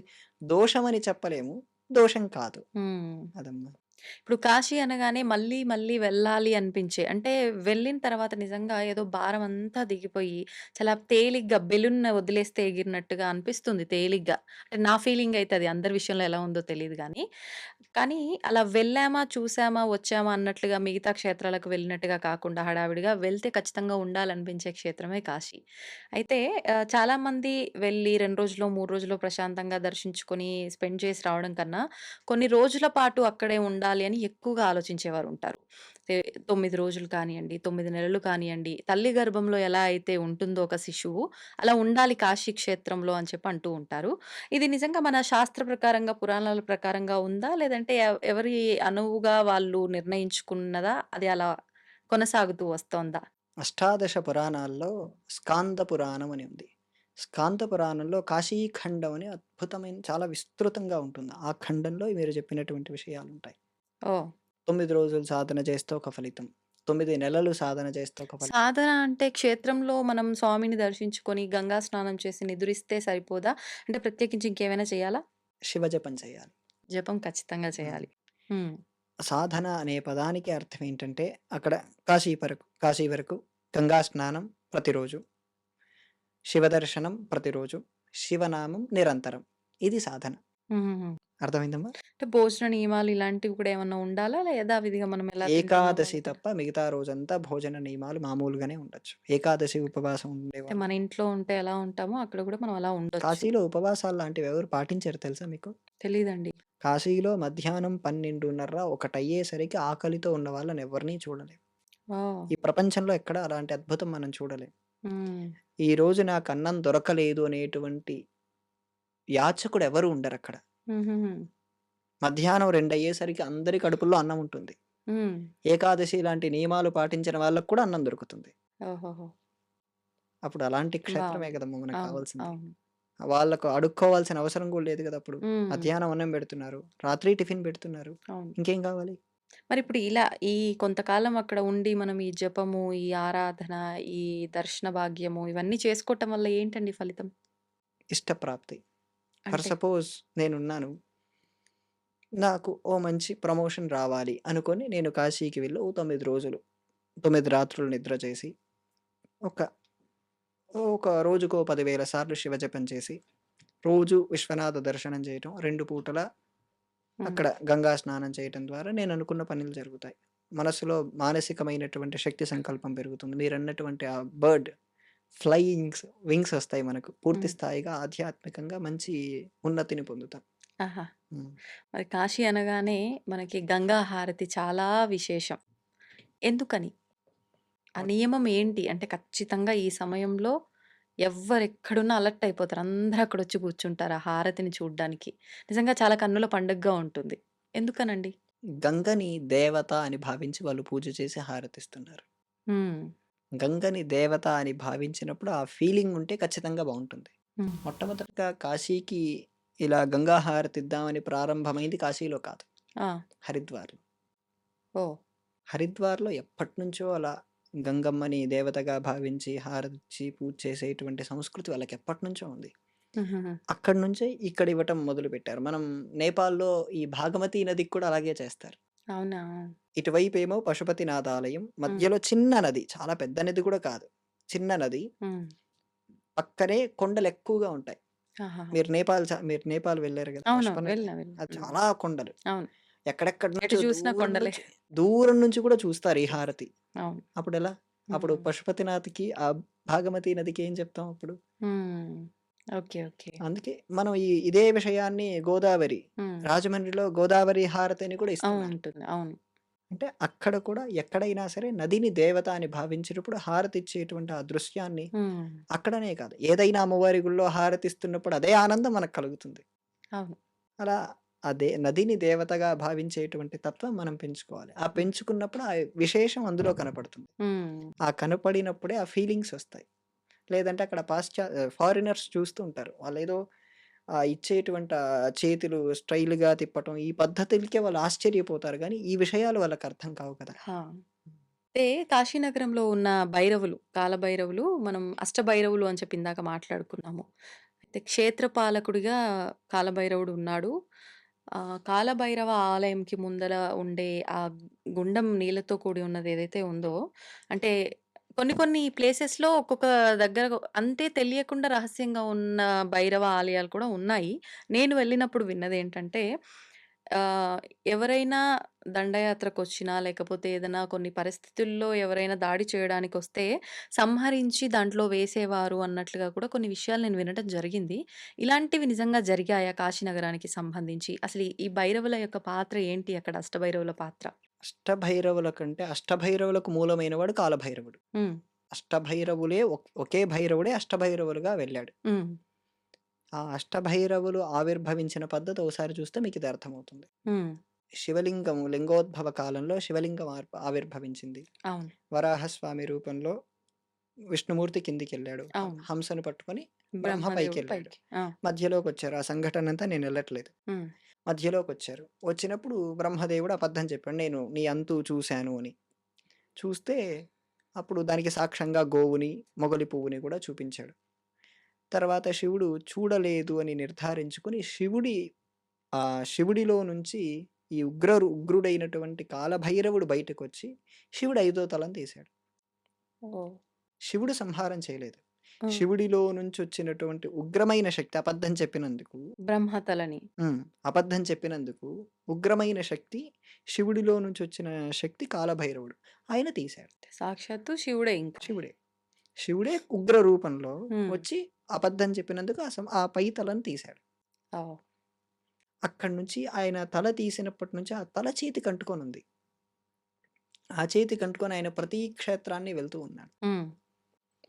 దోషమని చెప్పలేము. దోషం కాదు. హ్మ్. అదమ్మా. ఇప్పుడు కాశీ అనగానే మళ్ళీ, మళ్ళీ వెళ్ళాలి అనిపించే అంటే వెళ్ళిన తర్వాత నిజంగా ఏదో భారమంతా దిగిపోయి చాలా తేలిగ్గా బెలూన్ వదిలేస్తే ఎగిరినట్టుగా అనిపిస్తుంది తేలిగ్గా. అంటే నా ఫీలింగ్ అయితే అది అందరి విషయంలో ఎలా ఉందో తెలీదు గానీ. కానీ అలా వెళ్ళామా, చూసామా, వచ్చామా అన్నట్లుగా మిగతా క్షేత్రాలకు వెళ్ళినట్టుగా కాకుండా హడావిడిగా వెళ్తే ఖచ్చితంగా ఉండాలనిపించే క్షేత్రమే కాశీ. అయితే చాలామంది వెళ్ళి 2 రోజులో, 3 రోజులో ప్రశాంతంగా దర్శించుకొని స్పెండ్ చేసి రావడం కన్నా కొన్ని రోజుల పాటు అక్కడే ఉండాలి అని ఎక్కువగా ఆలోచించేవారుంటారు. 9 రోజులు కానియండి, 9 నెలలు కానియండి, తల్లి గర్భంలో ఎలా అయితే ఉంటుందో ఒక శిశువు, అలా ఉండాలి కాశీ క్షేత్రంలో అని చెప్పి అంటూ ఉంటారు. ఇది నిజంగా మన శాస్త్ర ప్రకారంగా, పురాణాల ప్రకారంగా ఉందా? లేదంటే ఎవరి అనువుగా వాళ్ళు నిర్ణయించుకున్నదా? అది అలా కొనసాగుతూ వస్తోందా? అష్టాదశ పురాణాల్లో స్కాంద పురాణం అని ఉంది. స్కాంద పురాణంలో కాశీఖండం అని అద్భుతమైన చాలా విస్తృతంగా ఉంటుంది. ఆ ఖండంలో మీరు చెప్పినటువంటి విషయాలుంటాయి. ఓహ్! 9 రోజులు సాధన చేస్తే ఒక ఫలితం. 9 నెలలు సాధన చేస్తే ఒక ఫలితం. సాధన అంటే క్షేత్రంలో మనం స్వామిని దర్శించుకొని, గంగా స్నానం చేసి నిదురిస్తే సరిపోదా? అంటే ప్రత్యేకించి ఇంకేమైనా చేయాలా? శివజపం చేయాలి. జపం ఖచ్చితంగా హ్మ్. చేయాలి. హ్మ్. సాధన అనే పదానికి అర్థం ఏంటంటే, అక్కడ కాశీ వరకు గంగా స్నానం ప్రతిరోజు, శివ దర్శనం ప్రతిరోజు, శివనామం నిరంతరం. ఇది సాధన. హుహుహు. అర్థమైందమ్మా? అంటే భోజన నియమాలు ఇలాంటివి కూడా ఏమన్నా ఉండాలా? యథావిధిగా మనం ఎలా తింటున్నామో ఏకాదశి అక్కడ? తప్ప మిగతా రోజంతా భోజన నియమాలు మామూలుగానే ఉండొచ్చు. ఏకాదశి ఉపవాసం అంటే ఉండేవాళ్ళు. మన ఇంట్లో ఉంటే ఎలా ఉంటామో అక్కడ కూడా మనం అలా ఉండొచ్చు. కాశీలో ఉపవాసాలు లాంటివి ఎవరు పాటించరు తెలుసా మీకు? తెలీదండి. కాశీలో మధ్యాహ్నం 12:30, 1 అయ్యేసరికి ఆకలితో ఉన్న వాళ్ళని ఎవరిని చూడలేం. ఓహ్! ఈ ప్రపంచంలో ఎక్కడ అలాంటి అద్భుతం మనం చూడలేం. హ్మ్. ఈరోజు నాకు అన్నం దొరకలేదు అనేటువంటి యాచకుడు ఎవరు ఉండరక్కడ. హుహుహు. మధ్యాహ్నం 2 అయ్యేసరికి అందరి కడుపుల్లో అన్నం ఉంటుంది. హ్మ్. ఏకాదశి లాంటి నియమాలు పాటించిన వాళ్ళకి కూడా అన్నం దొరుకుతుంది. ఓహోహో! అప్పుడు అలాంటి క్షేత్రమే బావుంది. కదమ్మా మనకు అవును. కావాల్సింది. అవును. వాళ్ళకు అడుక్కోవాల్సిన అవసరం కూడా లేదు కదా అప్పుడు. హ్మ్. మధ్యాహ్నం అన్నం పెడుతున్నారు. రాత్రి టిఫిన్ పెడుతున్నారు. అవును. ఇంకేం కావాలి? మరిప్పుడు ఇలా ఈ కొంతకాలం అక్కడ ఉండి మనం ఈ జపము, ఈ ఆరాధన, ఈ దర్శన భాగ్యము ఇవన్నీ చేసుకోవటం వల్ల ఏంటండి ఫలితం? ఇష్టప్రాప్తి. ఫర్ అంటే సపోజ్ నేనున్నాను. నాకు ఓ మంచి ప్రమోషన్ రావాలి అనుకోని నేను కాశీకి వెళ్ళి ఓ 9 రోజులు, 9 రాత్రులు నిద్ర చేసి, ఒక ఒక రోజుకో 10,000 సార్లు శివజపం చేసి, రోజు విశ్వనాథ దర్శనం చేయటం, 2 పూటల హ్మ్. అక్కడ గంగా స్నానం చేయటం ద్వారా నేను అనుకున్న పనులు జరుగుతాయి. మనసులో మానసికమైనటువంటి శక్తి సంకల్పం పెరుగుతుంది. మీరన్నటువంటి ఆ బర్డ్ వింగ్స్ ఒస్తాయి మనకు. పూర్తి హ్మ్. స్థాయిగా ఆధ్యాత్మికంగా మంచి ఉన్నతిని పొందుతాం. ఆహా! హ్మ్. మరి కాశీ అనగానే మనకి గంగా హారతి చాలా విశేషం. ఎందుకని? ఆ మొ నియమం ఏంటి? అంటే ఖచ్చితంగా ఈ సమయంలో ఎవ్వరెక్కడున్నా అలర్ట్ అయిపోతారు. అందరూ అక్కడొచ్చి కూర్చుంటారు ఆ హారతిని చూడ్డానికి. నిజంగా చాలా కన్నుల పండుగగా ఉంటుంది. ఎందుకనండి? గంగని దేవత అని భావించి వాళ్ళు పూజ చేసి హారతిస్తున్నారు. హ్మ్. గంగని దేవత అని భావించినప్పుడు ఆ ఫీలింగ్ ఉంటే ఖచ్చితంగా బావుంటుంది. హ్మ్. మొట్టమొదటగా కాశీకి ఇలా గంగా హారతిద్దామని ప్రారంభమైంది కాశీలో కాదు. ఆ! హరిద్వార్‌లో. ఓహ్! హరిద్వార్‌లో ఎప్పటినుంచో అలా గంగమ్మని దేవతగా భావించి, హారతిచ్చి పూజ చేసేటువంటి సంస్కృతి వాళ్ళకెప్పటినుంచో ఉంది. హుహుహు. అక్కడి నుంచే ఇక్కడ ఇవ్వటం మొదలుపెట్టారు. మనం నేపాల్‌లో ఈ భాగమతి నదికి కూడా అలాగే చేస్తారు. అవునా? ఇటువైపేమో పశుపతినాథ ఆలయం. హ్మ్. మధ్యలో చిన్న నది. చాలా పెద్ద నది కూడా కాదు. చిన్న నది. హ్మ్. పక్కనే కొండలెక్కువగా ఉంటాయి. ఆహాహా! మీరు నేపాల్ వెళ్లారు గదా! అవును. పశుపనె వెళ్ళినా. వెళ్ళినా. అది హ్మ్. చాలా కొండలు. అవును. ఎక్కడెక్కడి ఎటు నుంచో చూసినా కొండలే. దూరం నుంచి కూడా చూస్తారు ఈ హారతి. అవును. అప్పుడెలా? అప్పుడు హ్మ్. పశుపతినాథ్‌కి, ఆ భాగమతి నదికి ఏం చెప్తాం అప్పుడు? హ్మ్. ఓకే. ఓకే. అందుకే మనం ఇదే విషయాన్ని హ్మ్. రాజమండ్రిలో గోదావరి హారతి అని కూడా అవును. ఇస్తున్నారు. ఉంటుంది. అవును. అంటే అక్కడ కూడా ఎక్కడైనా సరే నదిని దేవత అని భావించినప్పుడు హారతిచ్చేటువంటి ఆ దృశ్యాన్ని హ్మ్. అక్కడనే కాదు, ఏదైనా అమ్మవారి గుడిలో హారతిస్తున్నప్పుడు అదే ఆనందం మనకు కలుగుతుంది. అవును. అలా అదే నదిని దేవతగా భావించేటువంటి తత్వం మనం పెంచుకోవాలి. ఆ హ్మ్. పెంచుకున్నప్పుడు ఆ విశేషం అందులో కనపడుతుంది. హ్మ్. ఆ కనపడినప్పుడే ఆ ఫీలింగ్స్ ఒస్తాయి. లేదంటే అక్కడ ఫారినర్స్ చూస్తూ ఉంటారు. వాళ్ళేదో ఇచ్చేటువంటి చేతులు స్టైల్‌గా తిప్పటం, ఈ పద్ధతులకే వాళ్ళు ఆశ్చర్యపోతారు గానీ, ఈ విషయాలు వాళ్ళకర్థం కావు కదా! ఆ! అయితే కాశీనగరంలో ఉన్న భైరవులు, కాలభైరవులు మనం అష్టభైరవులు అని చెప్పి ఇందాక మాట్లాడుకున్నాము. అయితే క్షేత్రపాలకుడిగా కాలభైరవుడు ఉన్నాడు. కాలభైరవ ఆలయంకి ముందర ఉండే ఆ గుండం నీళ్ళతో కూడి ఉన్నది ఏదైతే ఉందో, అంటే కొన్ని కొన్ని ప్లేసెస్‌లో ఒక్కొక్క దగ్గర అంతే తెలియకుండా రహస్యంగా ఉన్న భైరవ ఆలయాలు కూడా ఉన్నాయి. నేను వెళ్ళినప్పుడు విన్నదేంటంటే ఆహ్, ఎవరైనా దండయాత్రకొచ్చినా, లేకపోతే ఏదైనా కొన్ని పరిస్థితుల్లో ఎవరైనా దాడి చేయడానికొస్తే, సంహరించి దాంట్లో వేసేవారు అన్నట్లుగా కూడా కొన్ని విషయాలు నేను వినటం జరిగింది. ఇలాంటివి నిజంగా జరిగాయా కాశీనగరానికి సంబంధించి? అసలు ఈ భైరవుల యొక్క పాత్ర ఏంటి అక్కడ అష్టభైరవుల పాత్ర? అష్టభైరవుల కంటే అష్టభైరవులకు మూలమైన వాడు కాలభైరవుడు. హ్మ్. అష్టభైరవులే ఒకే భైరవుడే అష్టభైరవులుగా వెళ్ళాడు. హ్మ్. ఆ అష్టభైరవులు ఆవిర్భవించిన పద్ధతి ఒకసారి చూస్తే మీకిది అర్థమవుతుంది. హ్మ్. లింగోద్భవ కాలంలో శివలింగం ఆవిర్భవించింది. అవును. వరాహస్వామి రూపంలో విష్ణుమూర్తి కిందికెళ్ళాడు. అవును. హంసను పట్టుకొని బ్రహ్మ బ్రహ్మదేవుడు పైకెళ్ళాడు. పైకి. ఆ! మధ్యలోకొచ్చారు. ఆ సంఘటనంతా నేనెళ్ళట్లేదు. హ్మ్. మధ్యలోకొచ్చారు. వచ్చినప్పుడు బ్రహ్మదేవుడు అబద్ధం చెప్పాడు. నేను నీ అంతు చూశాను అని. చూస్తే అప్పుడు దానికి సాక్ష్యంగా గోవుని, మొగలి పువ్వుని కూడా చూపించాడు. తర్వాత శివుడు చూడలేదు అని నిర్ధారించుకొని శివుడి ఆ శివుడిలో నుంచి ఈ ఉగ్రుడైనటువంటి కాలభైరవుడు బయటకొచ్చి శివుడు 5వ తలని తీశాడు. ఓహ్! శివుడు సంహారం చేయలేదు. హ్మ్. శివుడిలో నుంచొచ్చినటువంటి ఉగ్రమైన శక్తి అబద్ధం చెప్పినందుకు బ్రహ్మతలని. హ్మ్. అబద్ధం చెప్పినందుకు ఉగ్రమైన శక్తి శివుడిలో నుంచొచ్చిన శక్తి కాలభైరవుడు. ఆయన తీశాడు. సాక్షాత్తు శివుడే ఇంక. శివుడే. శివుడే ఉగ్ర రూపంలో హ్మ్. వచ్చి అబద్ధం చెప్పినందుకు ఆ పై తలని తీశాడు. ఓహ్! అక్కడి నుంచి ఆయన తల తీసినప్పటి నుంచి ఆ తల చేతికంటుకొనుంది. ఆ చేతికంటుకొని ఆయన ప్రతి క్షేత్రాన్ని వెళ్తూ ఉన్నాడు. హ్మ్.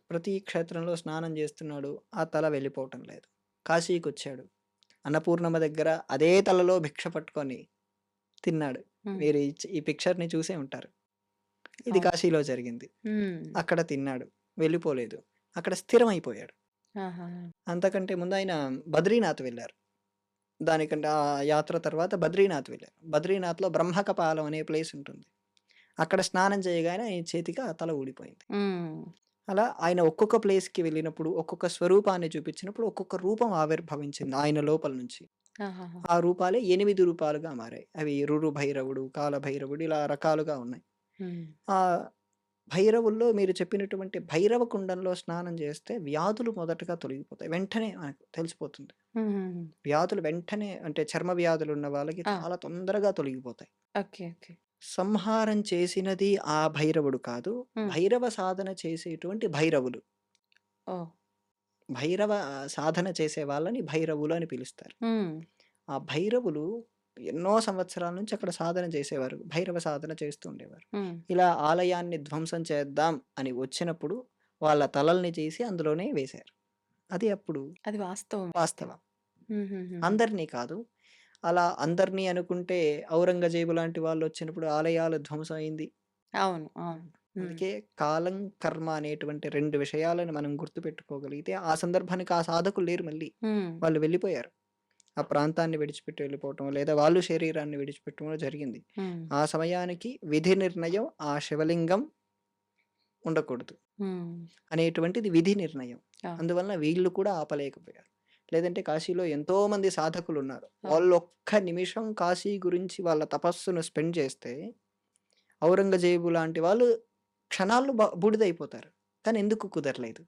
ప్రతి క్షేత్రంలో స్నానం చేస్తున్నాడు. ఆ తల వెళ్ళిపోవటం లేదు. కాశీకొచ్చాడు. అన్నపూర్ణమ్మ దగ్గర అదే తలలో భిక్ష పట్టుకొని తిన్నాడు. హ్మ్. మీరు ఈ పిక్చర్‌ని చూసే ఉంటారు. ఇది అవును. కాశీలో జరిగింది. హ్మ్. అక్కడ తిన్నాడు. వెళ్ళిపోలేదు. అక్కడ స్థిరమైపోయాడు. ఆహాహా! అంతకంటే ముందు ఆయన బద్రీనాథ్ వెళ్లారు. దానికంటే ఆ యాత్ర తర్వాత బద్రీనాథ్ వెళ్లారు. బద్రీనాథ్‌లో బ్రహ్మకపాలం అనే ప్లేస్ ఉంటుంది. అక్కడ స్నానం చేయగానే ఆయన చేతికి ఆ తల ఊడిపోయింది. హ్మ్. అలా ఆయన ఒక్కొక్క ప్లేస్‌కి వెళ్ళినప్పుడు, ఒక్కొక్క స్వరూపాన్ని చూపించినప్పుడు, ఒక్కొక్క రూపం ఆవిర్భవించింది ఆయన లోపల నుంచి. ఆహాహా! ఆ రూపాలే 8 రూపాలుగా మారాయి. అవి రురు భైరవుడు, కాల భైరవుడు ఇలా రకాలుగా ఉన్నాయి. హ్మ్. ఆ భైరవుల్లో మీరు చెప్పినటువంటి భైరవ కుండంలో స్నానం చేస్తే వ్యాధులు మొదటగా తొలగిపోతాయి. వెంటనే మనకు తెలిసిపోతుంది. హుహుహు. వ్యాధులు వెంటనే అంటే చర్మ వ్యాధులు ఉన్న వాళ్ళకి ఆ! చాలా తొందరగా తొలగిపోతాయి. ఓకే. ఓకే. సంహారం చేసినది ఆ భైరవుడు కాదు. హ్మ్. భైరవ సాధన చేసేటువంటి భైరవులు. ఓహ్! భైరవ సాధన చేసే వాళ్ళని భైరవులు అని పిలుస్తారు. హ్మ్. ఆ భైరవులు ఎన్నో సంవత్సరాల నుంచి అక్కడ సాధన చేసేవారు. భైరవ సాధన చేస్తూ ఉండేవారు. హ్మ్. ఇలా ఆలయాన్ని ధ్వంసం చేద్దాం అని వచ్చినప్పుడు వాళ్ళ తలల్ని తీసి అందులోనే వేశారు. అది అప్పుడు అది వాస్తవం అయితే. వాస్తవం. హుహుహుహు. అందరిని కాదు. అలా అందరిని అనుకుంటే ఔరంగజేబు లాంటి వాళ్ళొచ్చినప్పుడు ఆలయాలు ధ్వంసం అయింది. అవును. అవును. హ్మ్. అందుకే కాలం, కర్మ అనేటువంటి 2 విషయాలను మనం గుర్తుపెట్టుకోగలిగితే ఆ సందర్భానికి ఆ సాధకులు లేరు మళ్ళీ. హ్మ్. వాళ్ళు వెళ్ళిపోయారు. ఆ ప్రాంతాన్ని విడిచిపెట్టి వెళ్ళిపోవటం, లేదా వాళ్ళు శరీరాన్ని విడిచిపెట్టడం జరిగింది. హ్మ్. ఆ సమయానికి విధి నిర్ణయం ఆ శివలింగం ఉండకూడదు హ్మ్. అనేటువంటిది విధి నిర్ణయం. ఆ! అందువలన వీళ్ళు కూడా ఆపలేకపోయారు. లేదంటే కాశీలో ఎంతోమంది సాధకులున్నారు. అవును. వాళ్ళొక్క నిమిషం కాశీ గురించి వాళ్ళ తపస్సును స్పెండ్ చేస్తే ఔరంగజేబు లాంటి వాళ్ళు క్షణాల్లో బూడిదైపోతారు. కానీ ఎందుకు కుదరలేదు?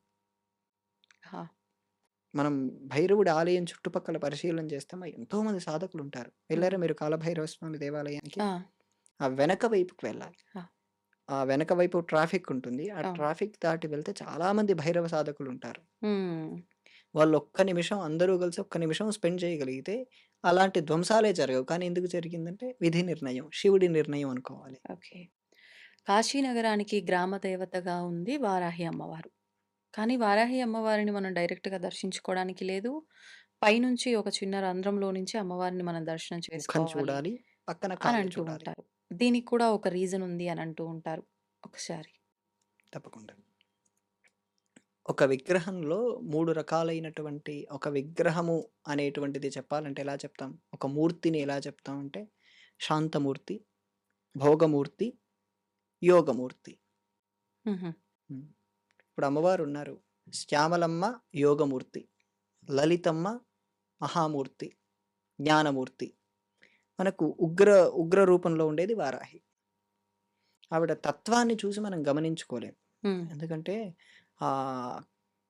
ఆ! మనం భైరవుడి ఆలయం చుట్టుపక్కల పరిశీలన చేస్తే ఎంతోమంది సాధకులుంటారు. హ్మ్. వెళ్లారా మీరు కాలభైరవ స్వామి దేవాలయానికి? ఆ! ఆ వెనక వైపుకి వెళ్ళాలి. ఆ! ఆ వెనక వైపు ట్రాఫిక్ ఉంటుంది. ఆ అవును. ట్రాఫిక్ దాటి వెళ్తే చాలామంది భైరవ సాధకులుంటారు. హ్మ్. వాళ్ళు ఒక్క నిమిషం అందరూ కలిసి ఒక్క నిమిషం స్పెండ్ చేయగలిగితే అలాంటి ధ్వంసాలే జరగవు. కానీ ఎందుకు జరిగిందంటే విధి నిర్ణయం, శివుడి నిర్ణయం అనుకోవాలి. ఓకే. కాశీ నగరానికి గ్రామ దేవతగా ఉంది వారాహి అమ్మవారు. కానీ వారాహి అమ్మవారిని మనం డైరెక్ట్‌గా దర్శించుకోవడానికి లేదు. పైనుంచి ఒక చిన్న రంధ్రంలో నుంచి అమ్మవారిని మనం దర్శనం ముఖం చేసుకోవాలి చూడాలి, పక్కన అని కాళ్ళు అంటూ చూడాలి. ఉంటారు. దీనికి కూడా ఒక రీజన్ ఉంది అని అంటూ ఉంటారు. ఒకసారి. తప్పకుండా. ఒక విగ్రహంలో 3 రకాలైనటువంటి ఒక విగ్రహము అనేటువంటిది చెప్పాలంటే ఎలా చెప్తాం? ఒక మూర్తిని ఎలా చెప్తామంటే శాంతమూర్తి, భోగమూర్తి, యోగమూర్తి. హుహు. హ్మ్. ఇప్పుడు అమ్మవారున్నారు. శ్యామలమ్మ యోగమూర్తి, లలితమ్మ మహామూర్తి, జ్ఞానమూర్తి. మనకు ఉగ్ర రూపంలో ఉండేది వారాహి. ఆవిడ తత్వాన్ని చూసి మనం గమనించుకోలేం. హ్మ్. ఎందుకంటే ఆహ్,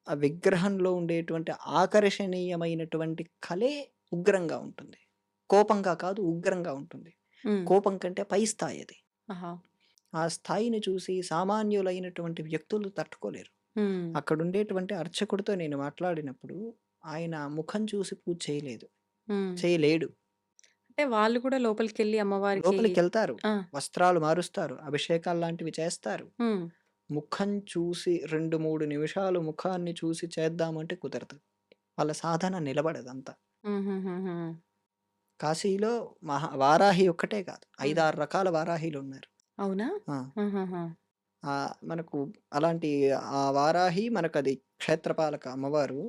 ఆ విగ్రహంలో ఉండేటువంటి ఆకర్షణీయమైనటువంటి కళే ఉగ్రంగా ఉంటుంది. కోపంగా కాదు ఉగ్రంగా ఉంటుంది. హ్మ్. కోపం కంటే పై స్థాయి అది. ఆహా! ఆ స్థాయిని చూసి సామాన్యులైనటువంటి వ్యక్తులు తట్టుకోలేరు. హ్మ్. అక్కడుండేటువంటి అర్చకుడితో నేను మాట్లాడినప్పుడు ఆయన ముఖం చూసి పూజ చేయలేదు. హ్మ్. చేయలేడు. అంటే వాళ్ళు కూడా లోపలికెళ్ళి అమ్మవారికి లోపలికెళ్తారు. ఆ! వస్త్రాలు మారుస్తారు. అభిషేకాలు లాంటివి చేస్తారు. హ్మ్. ముఖం చూసి 2, 3 నిమిషాలు ముఖాన్ని చూసి చేద్దామంటే కుదరదు. వాళ్ళ సాధన నిలబడదంతా. హుహుహుహు. కాశీలో వారాహి ఒక్కటే కాదు. హ్మ్. 5, 6 రకాల వారాహిలున్నారు. అవునా? ఆ! ఆహాహా! మనకు అలాంటి ఆ వారాహి మనకది క్షేత్రపాలక అమ్మవారు.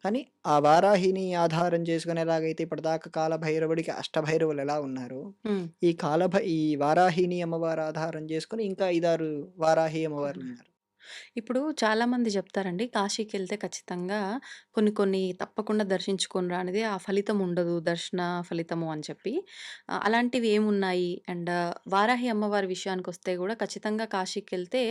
కానీ ఆ వారాహిని ఆధారం చేసుకొని ఎలాగైతే ఇప్పటిదాకా కాలభైరవుడికి అష్టభైరవులు ఎలా ఉన్నారో, హ్మ్. ఈ వారాహిని అమ్మవారు ఆధారం చేసుకొని ఇంకా 5, 6 వారాహి అవునా? అమ్మవార్లున్నారు. ఇప్పుడు చాలామంది చెప్తారండి కాశీకెళ్తే ఖచ్చితంగా కొన్ని కొన్ని తప్పకుండా దర్శించుకొని రానిదే ఆ ఫలితం ఉండదు. దర్శన ఫలితము అని చెప్పి. అలాంటివి ఏమున్నాయి? అండ్ వారాహి అమ్మవారి విషయానికొస్తే గూడా ఖచ్చితంగా కాశీకెళ్తే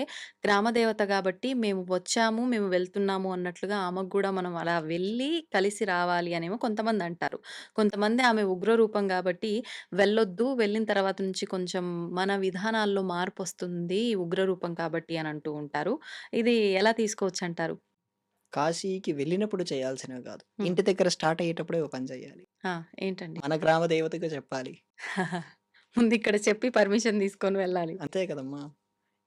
గ్రామదేవత గాబట్టి మేము వచ్చాము, మేము వెళ్తున్నాము అన్నట్లుగా ఆమెకు గూడా మనం అలా వెళ్ళి కలిసి రావాలి అనేమో కొంతమందంటారు. కొంతమంది ఆమె ఉగ్ర రూపం గాబట్టి వెళ్ళొద్దు, వెళ్ళిన తర్వాత నుంచి కొంచెం మన విధానాల్లో మార్పొస్తుంది ఉగ్రరూపం కాబట్టి అని అంటూ ఉంటారు. ఇది ఎలా తీసుకోవచ్చంటారు? కాశీకి వెళ్ళినప్పుడు చేయాల్సినవి గాదు. హ్మ్. ఇంటి దగ్గర స్టార్ట్ అయ్యేటప్పుడే ఓ పని జేయాలి. ఆ! ఏంటండి? మన గ్రామ దేవతకి చెప్పాలి. ముందిక్కడ చెప్పి పర్మిషన్ తీసుకొని వెళ్ళాలి. అంతే కదమ్మా!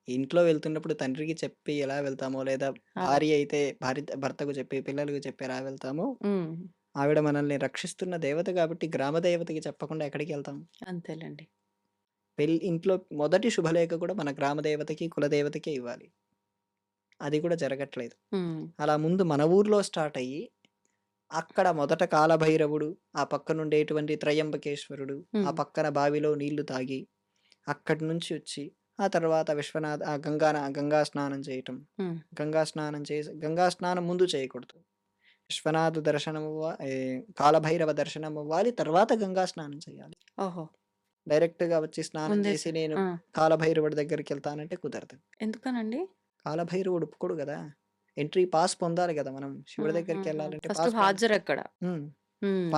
ఇంట్లో వెళ్తున్నప్పుడు తండ్రికి చెప్పి ఎలా వెళ్తామో, లేదా అవును. భార్య అయితే భర్తకు చెప్పి, పిల్లలకు చెప్పి ఎలా వెళ్తామో, హ్మ్. ఆవిడ మనల్ని రక్షిస్తున్న దేవత గాబట్టి గ్రామ దేవతకి చెప్పకుండా ఎక్కడికెళ్తాం? అంతేలెండి. ఇంట్లో మొదటి శుభలేఖ కూడా మన గ్రామ దేవతకి, కులదేవతకే ఇవ్వాలి. అది కూడా జరగట్లేదు. హ్మ్. అలా ముందు మన ఊర్లో స్టార్ట్ అయ్యి, అక్కడ మొదట కాలభైరవుడు, ఆ పక్కనుండేటువంటి త్రయంబకేశ్వరుడు, ఆ హ్మ్. పక్కన బావిలో నీళ్లు తాగి, అక్కడి నుంచి వచ్చి, ఆ తర్వాత గంగా స్నానం చేయటం. హ్మ్. గంగా స్నానం ముందు చేయకూడదు. విశ్వనాథ దర్శనం కాలభైరవ దర్శనం అవ్వాలి. తర్వాత గంగా స్నానం చేయాలి. ఓహో! డైరెక్ట్‌గా వచ్చి స్నానం ముందే చేసి నేను ఆ! కాలభైరవుడి దగ్గరికెళ్తానంటే కుదరదు. ఎందుకనండి? కాలభైరవుడు ఒప్పుకోడు గదా! ఎంట్రీ పాస్ పొందాలి గదా! మనం శివుడి హుహుహు. దగ్గరికెళ్ళాలంటే ఫస్ట్ పాస్ హాజరక్కడ. హ్మ్. హ్మ్.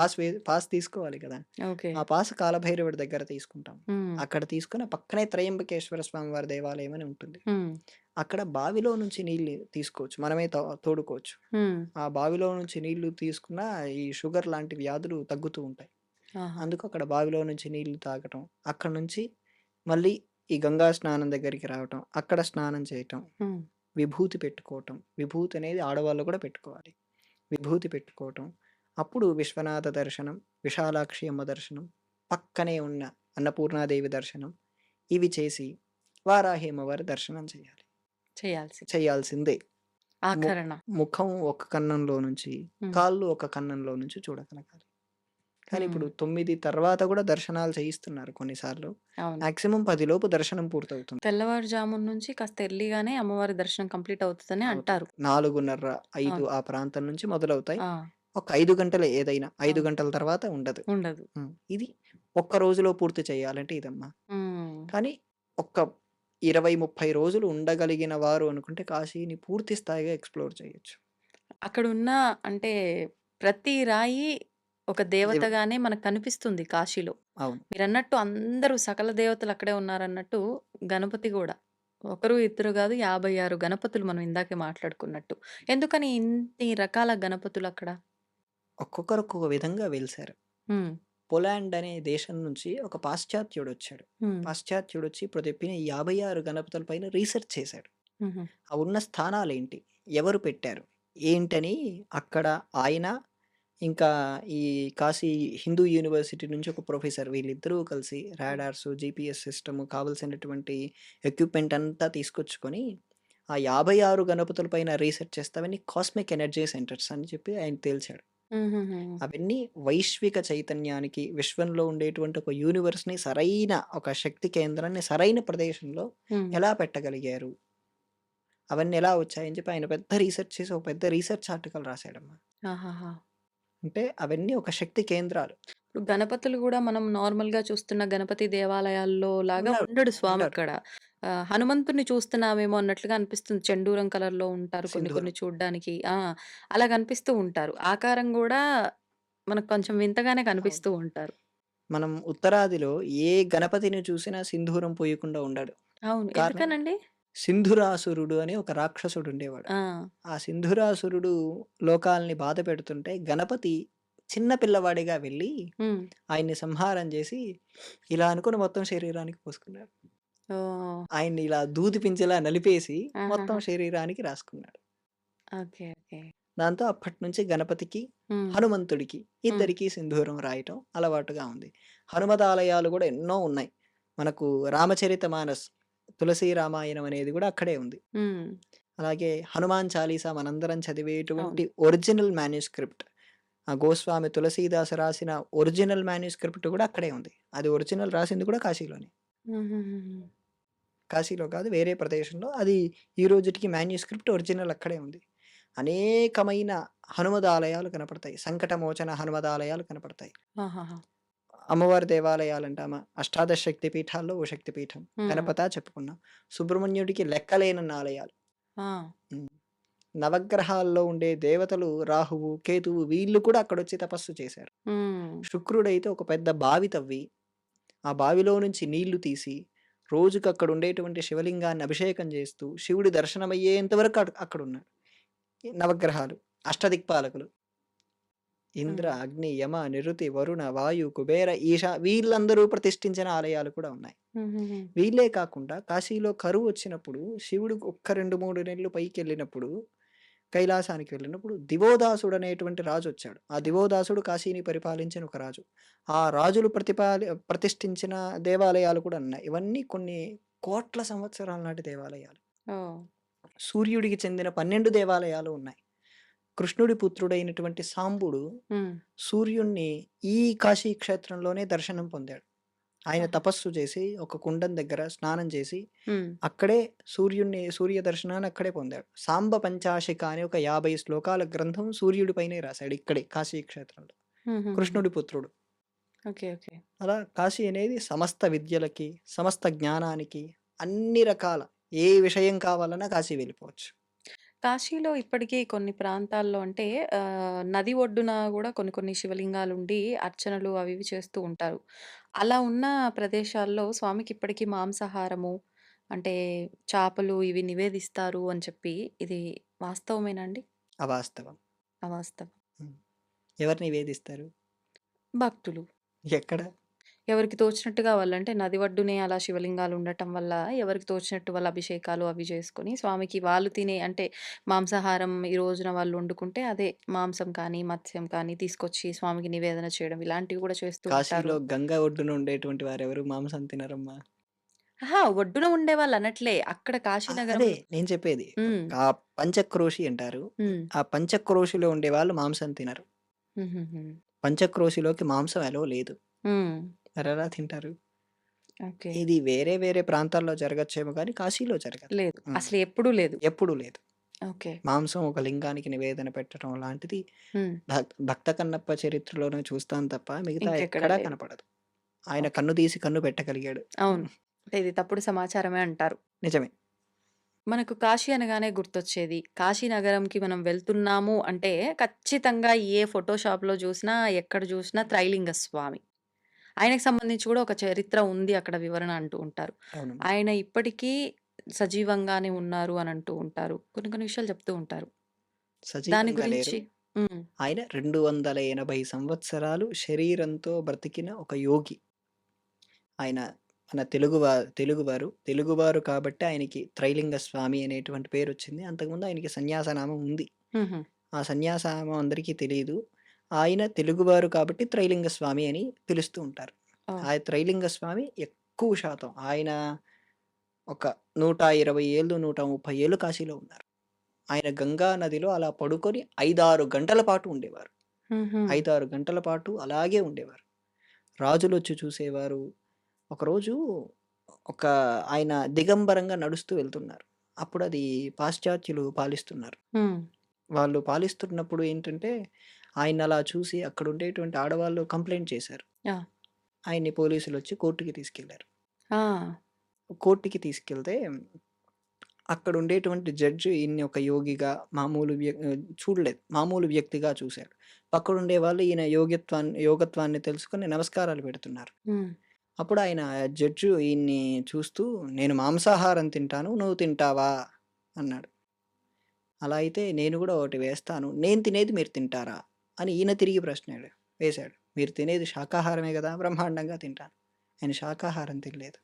పాస్ తీసుకోవాలి కదా! ఓకే. ఆ పాస్ కాలభైరవుడి దగ్గర తీసుకుంటాం. హ్మ్. అక్కడ తీసుకొని ఆ పక్కనే త్రయంబకేశ్వర స్వామి వారి దేవాలయం అని ఉంటుంది. హ్మ్. అక్కడ బావిలో నుంచి నీళ్ళు తీసుకోవచ్చు. మనమే తోడుకోవచ్చు. హ్మ్. ఆ బావిలో నుంచి నీళ్లు తీసుకున్నా ఈ షుగర్ లాంటి వ్యాధులు తగ్గుతూ ఉంటాయి. ఆహా! అందుకు అక్కడ బావిలో నుంచి నీళ్లు తాగటం. అక్కడి నుంచి మళ్ళీ ఈ గంగా స్నానం దగ్గరికి రావటం. అక్కడ స్నానం చేయటం. హ్మ్. విభూతి పెట్టుకోవటం. విభూతి అనేది ఆడవాళ్ళు కూడా పెట్టుకోవాలి. విభూతి పెట్టుకోవటం. అప్పుడు విశ్వనాథ దర్శనం, విశాలాక్షి అమ్మ దర్శనం, పక్కనే ఉన్న అన్నపూర్ణాదేవి దర్శనం. ఇవి చేసి వారాహి అమ్మవారి దర్శనం చేయాలి. చేయాల్సింది. చేయాల్సిందే. ము ఆఖరణ. ముఖం ఒక కన్నంలో నుంచి, హ్మ్. కాళ్ళు ఒక కన్నంలో నుంచి చూడగలగాలి. కానీ హ్మ్. ఇప్పుడు 9 తర్వాత కూడా దర్శనాలు చేయిస్తున్నారు కొన్నిసార్లు. అవును. మాక్సిమం 10 లోపు దర్శనం పూర్తవుతుంది. తెల్లవారుజామున నుంచి కాస్త ఎర్లీగానే అమ్మవారి దర్శనం కంప్లీట్ అవుతదని అవుతుంది. అంటారు. 4:30, 5 అవును. ఆ ప్రాంతం నుంచి మొదలవుతాయి. ఆ! ఒక 5 గంటలే ఏదైనా. 5 అవును. గంటల తర్వాత ఉండదు. ఉండదు. ఇది ఒక్క రోజులో పూర్తి చేయాలంటే ఇదమ్మా. హ్మ్. కానీ ఒక్క 20, 30 రోజులు ఉండగలిగిన వారు అనుకుంటే కాశీని పూర్తి స్థాయిగా ఎక్స్‌ప్లోర్ చేయొచ్చు. అక్కడున్న అంటే ప్రతి రాయి ఒక దేవ్ దేవతగానే మనకు కనిపిస్తుంది కాశీలో. అవును. మీరన్నట్టు అందరూ సకల దేవతలు అక్కడే ఉన్నారన్నట్టు గణపతి గూడా. ఒకరు, ఇద్దరు గాదు 56 గణపతులు మనం ఇందాకే మాట్లాడుకున్నట్టు. ఎందుకని ఇన్ని రకాల గణపతులక్కడ? ఒక్కొక్కరు ఒక్కొక్క విధంగా వెలిసారు. హ్మ్. పోలాండ్ అనే దేశం నుంచి ఒక పాశ్చాత్యుడొచ్చాడు. హ్మ్. పాశ్చాత్యుడొచ్చి ఇప్పుడు చెప్పిన ఈ 56 గణపతుల పైన రీసెర్చ్ చేశాడు. హుహు. ఆ ఉన్న స్థానాలేంటి? ఎవరు పెట్టారు? ఏంటని అక్కడ ఆయన, ఇంకా ఈ కాశీ హిందూ యూనివర్సిటీ నుంచి ఒక ప్రొఫెసర్ వీళ్ళిద్దరూ కలిసి హ్మ్. రాడార్స్, జీపీఎస్ సిస్టమ్ కావాల్సినటువంటి ఎక్విప్‌మెంట్ అంతా తీసుకొచ్చుకొని, ఆ 56 గణపతుల పైన రీసెర్చ్ చేస్తే అవన్నీ కాస్మిక్ ఎనర్జీ సెంటర్స్ అని చెప్పి ఆయన తేల్చాడు. హుహుహు. అవన్నీ వైశ్విక చైతన్యానికి, విశ్వంలో ఉండేటువంటి ఒక యూనివర్స్‌ని సరైన ఒక శక్తి కేంద్రాన్ని సరైన ప్రదేశంలో హ్మ్. ఎలా పెట్టగలిగారు? అవన్నీ ఎలా వచ్చాయని చెప్పి ఆయన పెద్ద రీసెర్చ్ చేసి ఒక పెద్ద రీసెర్చ్ ఆర్టికల్ రాసాడమ్మా. ఆహాహా! అంటే అవన్నీ ఒక శక్తి కేంద్రాలు. ఇప్పుడు గణపతులు గూడా మనం నార్మల్‌గా చూస్తున్న గణపతి దేవాలయాల్లో లాగా ఉండరు. ఉండడు ఉండరు. స్వామక్కడ. హనుమంతుడిని చూస్తున్నామేమో అన్నట్లుగా అనిపిస్తుంది. చెండూరం కలర్‌లో ఉంటారు కొన్ని సింధూరం. కొన్ని చూడ్డానికి. అలా కనిపిస్తూ ఉంటారు. ఆకారం గూడా మనకు కొంచెం వింతగానే అవును. కనిపిస్తూ ఉంటారు. మనం ఉత్తరాదిలో ఏ గణపతిని చూసినా సింధూరం పూయకుండా ఉండడు. అవును. కారణం ఎందుకనండి? సింధురాసురుడు అని ఒక రాక్షసుడుండేవాడు. ఆ! ఆ సింధురాసురుడు లోకాల్ని బాధ పెడుతుంటే గణపతి చిన్న పిల్లవాడిగా వెళ్ళి హ్మ్. ఆయన్ని సంహారం చేసి ఇలా అనుకుని మొత్తం శరీరానికి పూసుకున్నాడు. ఓహ్! ఆయన్ని ఇలా దూది పింజలా నలిపేసి మొత్తం ఆహాహా! శరీరానికి రాసుకున్నాడు. ఓకే. ఓకే. దాంతో అప్పటినుంచి గణపతికి, హ్మ్. హనుమంతుడికి హ్మ్. ఇద్దరికీ సింధూరం రాయటం అలవాటుగా ఉంది. హనుమదాలయాలు గూడా ఎన్నో ఉన్నాయి. మనకు రామచరితమానస్, తులసీ రామాయణం అనేది గూడా అక్కడే ఉంది. హ్మ్. అలాగే హనుమాన్ చాలీసా మనందరం అవును. చదివేటువంటి ఒరిజినల్ మాన్యుస్క్రిప్ట్. ఆ గోస్వామి తులసీదాస్ రాసిన ఒరిజినల్ మాన్యుస్క్రిప్ట్ గూడా అక్కడే ఉంది. అది ఒరిజినల్ రాసింది కూడా కాశీలోనే. హుహుహుహు. కాశీలో కాదు వేరే ప్రదేశంలో. అది ఈ రోజుటికి మాన్యుస్క్రిప్ట్ ఒరిజినల్ అక్కడే ఉంది. అనేకమైన హనుమదాలయాలు కనపడతాయి. సంకటమోచన హనుమదాలయాలు కనపడతాయి. ఆహాహా! అమ్మవారి దేవాలయాలంటామా, అష్టాదశ శక్తి పీఠాల్లో ఓ శక్తి పీఠం. హ్మ్. గణపతా చెప్పుకున్నాం. సుబ్రహ్మణ్యుడికి లెక్కలేనన్ని ఆలయాలు. ఆ! హ్మ్. నవగ్రహాల్లో ఉండే దేవతలు రాహువు, కేతువు వీళ్ళు కూడా అక్కడొచ్చి తపస్సు చేశారు. హ్మ్. శుక్రుడైతే ఒక పెద్ద బావి తవ్వి, ఆ బావిలో నుంచి నీళ్లు తీసి, రోజుకక్కడుండేటువంటి శివలింగాన్ని అభిషేకం చేస్తూ, శివుడి దర్శనమయ్యేంత వరకు అక్కడున్నాడు. ఈ నవగ్రహాలు, అష్టదిక్పాలకులు. ఇంద్ర, హ్మ్. అగ్ని, యమ, నిరుతి, వరుణ, వాయు, కుబేర, ఈశ వీళ్ళందరూ ప్రతిష్ఠించిన ఆలయాలు కూడా ఉన్నాయి. హుహుహు. వీళ్ళే కాకుండా కాశీలో కరువొచ్చినప్పుడు శివుడు ఒక్క 2, 3 నెలలు పైకెళ్ళినప్పుడు, కైలాసానికి వెళ్ళినప్పుడు దివోదాసుడనేటువంటి రాజొచ్చాడు. ఆ దివోదాసుడు కాశీని పరిపాలించిన ఒక రాజు. ఆ రాజులు ప్రతిష్ఠించిన దేవాలయాలు కూడా ఉన్నాయి. ఇవన్నీ కొన్ని కోట్ల సంవత్సరాల నాటి దేవాలయాలు. ఓహ్! సూర్యుడికి చెందిన 12 దేవాలయాలు ఉన్నాయి. కృష్ణుడి పుత్రుడైనటువంటి సాంబుడు హ్మ్. సూర్యుడిని ఈ కాశీ క్షేత్రంలోనే దర్శనం పొందాడు. ఆయన ఆహా! తపస్సు చేసి ఒక కుండం దగ్గర స్నానం చేసి హ్మ్. అక్కడే సూర్య దర్శనాన్ని అక్కడే పొందాడు. సాంబ పంచాశిక అనే ఒక 50 శ్లోకాల గ్రంథం సూర్యుడి పైనే రాశాడు ఇక్కడే కాశీ క్షేత్రంలో. హుహుహుహు. కృష్ణుడి పుత్రుడు. ఓకే. ఓకే. అలా కాశీ అనేది సమస్త విద్యలకి, సమస్త జ్ఞానానికి అన్ని రకాల ఏ విషయం కావాలన్నా కాశీ వెళ్ళిపోవచ్చు. కాశీలో ఇప్పటికీ కొన్ని ప్రాంతాల్లో అంటే నది ఒడ్డున గూడా కొన్ని కొన్ని శివలింగాలుండి అర్చనలు అవి ఇవి చేస్తూ ఉంటారు. అలా ఉన్న ప్రదేశాల్లో స్వామికి ఇప్పటికీ మాంసాహారము అంటే చేపలు ఇవి నివేదిస్తారు అని చెప్పి ఇది వాస్తవమేనా అండి? అవాస్తవం. అవాస్తవం. హ్మ్. ఎవరు నివేదిస్తారు? భక్తులు. ఎక్కడ? ఎవరికి తోచినట్టుగా వాళ్ళంటే నది ఒడ్డునే అలా శివలింగాలు ఉండటం వల్ల ఎవరికి తోచినట్టు వాళ్ళ అభిషేకాలు అవి చేసుకొని స్వామికి వాళ్ళు తినే అంటే మాంసాహారం ఈ రోజున వాళ్ళు వండుకుంటే అదే మాంసం కానీ, మత్స్యం కానీ తీసుకొచ్చి స్వామికి నివేదన చేయడం ఇలాంటివి కూడా చేస్తూ ఉంటారు. కాశీలో గంగా ఒడ్డున ఉండేటువంటి వారెవరు మాంసం తినరమ్మా. అహా! ఒడ్డున ఉండేవాళ్ళు అనట్లే. అక్కడ అదే కాశీనగరంలో నేను చెప్పేది. హ్మ్. ఆ పంచక్రోషి అంటారు. హ్మ్. ఆ పంచక్రోషిలో ఉండేవాళ్ళు మాంసం తినరు. హుహుహు. పంచక్రోషిలోకి మాంసం ఎలో లేదు. హ్మ్. మరెలా తింటారు? ఓకే. ఇది వేరే వేరే ప్రాంతాల్లో జరగచ్చేమో గానీ కాశీలో జరగదు. లేదు. హ్మ్. అసలు ఎప్పుడూ లేదు. ఎప్పుడూ లేదు. ఓకే. మాంసం ఒక లింగానికి నివేదన పెట్టడం లాంటిది హ్మ్. భక్త కన్నప్ప చరిత్రలోనే చూస్తాం తప్ప మిగతా ఇంకెక్కడ ఎక్కడా లేదు. కనపడదు. ఆయన ఓకే. కన్ను తీసి కన్ను పెట్టగలిగాడు. అవును. అంటే ఇది తప్పుడు సమాచారమే అంటారు. నిజమే. మనకు కాశీ అనగానే గుర్తొచ్చేది. కాశీ నగరంకి మనం వెళ్తున్నాము అంటే ఖచ్చితంగా ఏ ఫోటో షాప్‌లో జూసినా, ఎక్కడ జూసినా త్రైలింగ స్వామి. ఆయనకు సంబంధించి కూడా ఒక చరిత్ర ఉంది అక్కడ వివరణ అంటూ ఉంటారు. అవునమ్మా. ఆయన ఇప్పటికీ సజీవంగానే ఉన్నారు అని అంటూ ఉంటారు. కొన్ని కొన్ని విషయాలు చెప్తూ ఉంటారు. దాని సజీవంగా లేరు. గురించి హ్మ్. ఆయన 280 సంవత్సరాలు శరీరంతో బ్రతికిన ఒక యోగి. ఆయన మన తెలుగువారు. తెలుగువారు కాబట్టి ఆయనకి త్రైలింగ స్వామి అనేటువంటి పేరొచ్చింది. అంతకుముందు ఆయనకి సన్యాసనామం ఉంది. హుహు. ఆ సన్యాసనామం అందరికీ తెలీదు. ఆయన తెలుగువారు కాబట్టి త్రైలింగ స్వామి అని పిలుస్తూ ఉంటారు. ఓహ్! ఆ త్రైలింగ స్వామి ఎక్కువ శాతం ఆయన ఒక 120 ఏళ్ళు, 130 ఏళ్ళు కాశీలో ఉన్నారు. ఆయన గంగా నదిలో అలా పడుకొని 5, 6 గంటల పాటు ఉండేవారు. హుహు. 5, 6 గంటల పాటు అలాగే ఉండేవారు. రాజులొచ్చి చూసేవారు. ఒకరోజు ఒక ఆయన దిగంబరంగా నడుస్తూ వెళ్తున్నారు. అప్పుడది పాశ్చాత్యులు పాలిస్తున్నారు. హ్మ్. వాళ్ళు పాలిస్తున్నప్పుడు ఏంటంటే, ఆయన్నలా చూసి అక్కడుండేటువంటి ఆడవాళ్ళు కంప్లెయింట్ చేశారు. ఆ! ఆయన్ని పోలీసులొచ్చి కోర్ట్‌కి తీసుకెళ్లారు. ఆ! కోర్ట్‌కి తీసుకెళ్తే అక్కడుండేటువంటి జడ్జ్ ఈయన్ని ఒక యోగిగా చూడలేదు. మామూలు వ్యక్తిగా చూసారు. పక్కనుండేవాళ్ళు ఈయన యోగత్వాన్ని తెలుసుకొని నమస్కారాలు పెడుతున్నారు. హ్మ్. అప్పుడు ఆయన జడ్జు ఈయన్ని చూస్తూ, "నేను మాంసాహారం తింటాను. నువ్వు తింటావా?" అన్నాడు. అలా అయితే నేను గూడా ఒకటి వేస్తాను. నేను తినేది మీరు తింటారా? అని ఈయన తిరిగి వేశాడు. మీరు తినేది శాకాహారమే గదా! బ్రహ్మాండంగా తింటాను. ఆయన శాకాహారం తినలేదు.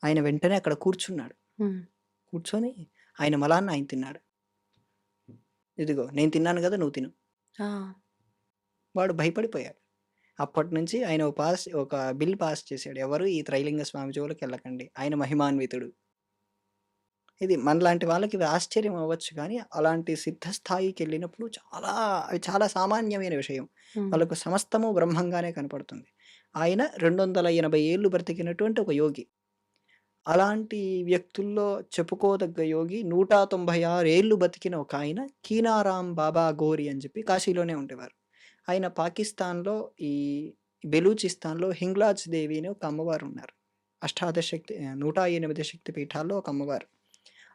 ఆయన వెంటనే అక్కడ కూర్చున్నాడు. హ్మ్. కూర్చొని ఆయన మలాన్న ఆయన తిన్నాడు. ఇదిగో నేను తిన్నాను గదా! నువ్వు తిను. ఆ! వాడు భయపడిపోయాడు. అప్పటినుంచి ఆయన ఒక బిల్ పాస్ చేసాడు. ఎవరు ఈ త్రైలింగ స్వామి జోలికెళ్ళకండి. ఆయన మహిమాన్వితుడు. ఇది మనలాంటి వాళ్ళకి ఇది ఆశ్చర్యం అవ్వచ్చు గానీ, అలాంటి సిద్ధ స్థాయికెళ్ళినప్పుడు అవి చాలా సామాన్యమైన విషయం. హ్మ్. వాళ్ళకు సమస్తము బ్రహ్మంగానే కనపడుతుంది. ఆయన 280 ఏళ్ళు బ్రతికినటువంటి ఒక యోగి. అలాంటి వ్యక్తుల్లో చెప్పుకోదగ్గ యోగి 196 ఏళ్ళు బతికిన ఒకాయన కీనారాం బాబా గోరి అని చెప్పి కాశీలోనే ఉండేవారు. ఆయన పాకిస్తాన్‌లో ఈ బెలూచిస్తాన్‌లో హింగ్లాజ్ దేవి అని ఒక అమ్మవారున్నారు. 108 శక్తి పీఠాల్లో ఒక అమ్మవారు.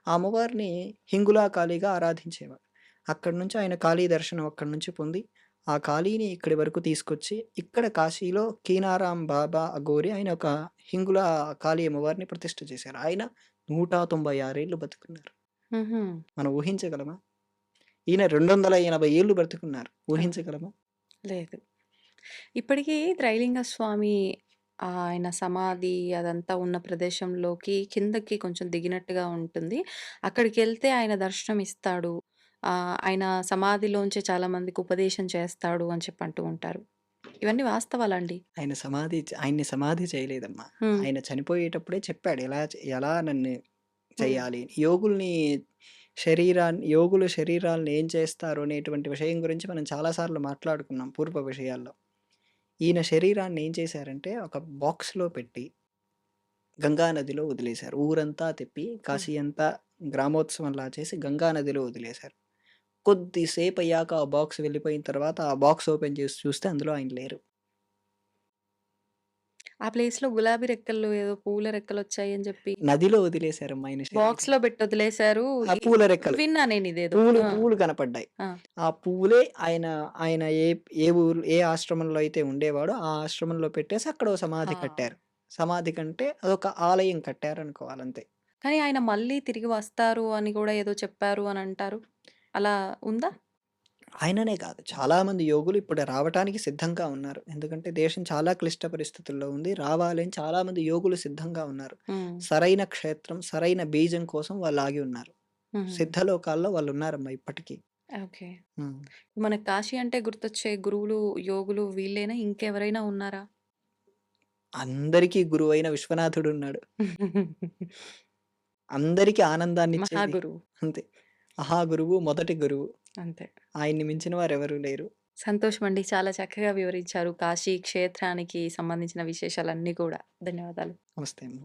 ఆ అమ్మవారిని హింగులా కాళీగా ఆరాధించేవారు. అక్కడి నుంచి ఆయన కాళీ దర్శనం అక్కడి నుంచి పొంది, ఆ కాళీని ఇక్కడి వరకు తీసుకొచ్చి, ఇక్కడ కాశీలో కీనారాం బాబా అఘోరి ఆయన ఒక హింగులా కాళీ అమ్మవారిని ప్రతిష్ఠ చేశారు. ఆయన 196 ఏళ్ళు బతికున్నారు. హుహు. మనం ఊహించగలమా? ఈయన 280 ఏళ్ళు బ్రతికున్నారు. ఊహించగలమా? లేదు. ఇప్పటికీ త్రైలింగ స్వామి ఆయన సమాధి అదంతా ఉన్న ప్రదేశంలోకి కిందకి కొంచెం దిగినట్టుగా ఉంటుంది. అక్కడికెళ్తే ఆయన దర్శనం ఇస్తాడు. ఆయన సమాధిలోంచే చాలా మందికి ఉపదేశం చేస్తాడు అని చెప్పి అంటూ ఉంటారు. ఇవన్నీ వాస్తవాలా అండి? ఆయన్ని సమాధి చేయలేదమ్మా. హ్మ్. ఆయన చనిపోయేటప్పుడే చెప్పాడు. ఎలా నన్ను హ్మ్. చెయ్యాలి. యోగులు శరీరాల్ని ఏం చేస్తారు అనేటువంటి విషయం గురించి మనం చాలా సార్లు మాట్లాడుకున్నాం పూర్వ విషయాల్లో. ఈయన శరీరాన్ని ఏం చేశారంటే ఒక బాక్స్‌లో పెట్టి గంగా నదిలో వదిలేశారు. ఊరంతా తిప్పి హ్మ్. కాశీ అంతా గ్రామోత్సవంలా చేసి గంగా నదిలో వదిలేశారు. కొద్దిసేపయ్యాక ఆ బాక్స్ వెళ్ళిపోయిన తర్వాత ఆ బాక్స్ ఓపెన్ చేసి చూస్తే అందులో ఆయన లేరు. ఆ ప్లేస్‌లో గులాబీ రెక్కలు ఏదో పూల రెక్కలొచ్చాయని చెప్పి నదిలో వదిలేశారమ్మా ఆయన శరీరం. బాక్స్‌లో పెట్టి వదిలేశారు. ఆ పూల రెక్కలు. విన్నా నేనిదేదో. పువ్వులు కనపడ్డాయి. ఆ! ఆ పువ్వులే ఆయన ఏ ఆశ్రమంలో అయితే ఉండేవాడో ఆ ఆశ్రమంలో పెట్టేసి అక్కడ ఓ సమాధి ఆ! కట్టారు. సమాధి కంటే అదొక ఆలయం కట్టారనుకోవాలంతే. కానీ ఆయన మళ్ళీ తిరిగి వస్తారు అని గూడా ఏదో చెప్పారు అని అంటారు. అలా ఉందా? ఆయననే కాదు చాలామంది యోగులు ఇప్పుడు రావటానికి సిద్ధంగా ఉన్నారు. ఎందుకంటే దేశం చాలా క్లిష్ట పరిస్థితుల్లో ఉంది. రావాలని చాలామంది యోగులు సిద్ధంగా ఉన్నారు. హ్మ్. సరైన క్షేత్రం, సరైన బీజం కోసం వాళ్ళు ఆగి ఉన్నారు. హుహు. సిద్ధలోకాల్లో వాళ్ళున్నారమ్మా ఇప్పటికి. ఓకే. హ్మ్. మనకు కాశీ అంటే గుర్తొచ్చే గురువులు, యోగులు వీళ్ళేనా? ఇంకెవరైనా ఉన్నారా? అందరికీ గురువైన విశ్వనాథుడున్నాడు. అందరికీ ఆనందాన్నిచ్చేది. మహాగురువు. అంతే. మహాగురువు, మొదటి గురువు. అంతే. ఆయన్ని మించిన వారెవరూ లేరు. సంతోషమండి. చాలా చక్కగా వివరించారు కాశీ క్షేత్రానికి సంబంధించిన విశేషాలన్నీ కూడా. ధన్యవాదాలు. నమస్తే అమ్మ.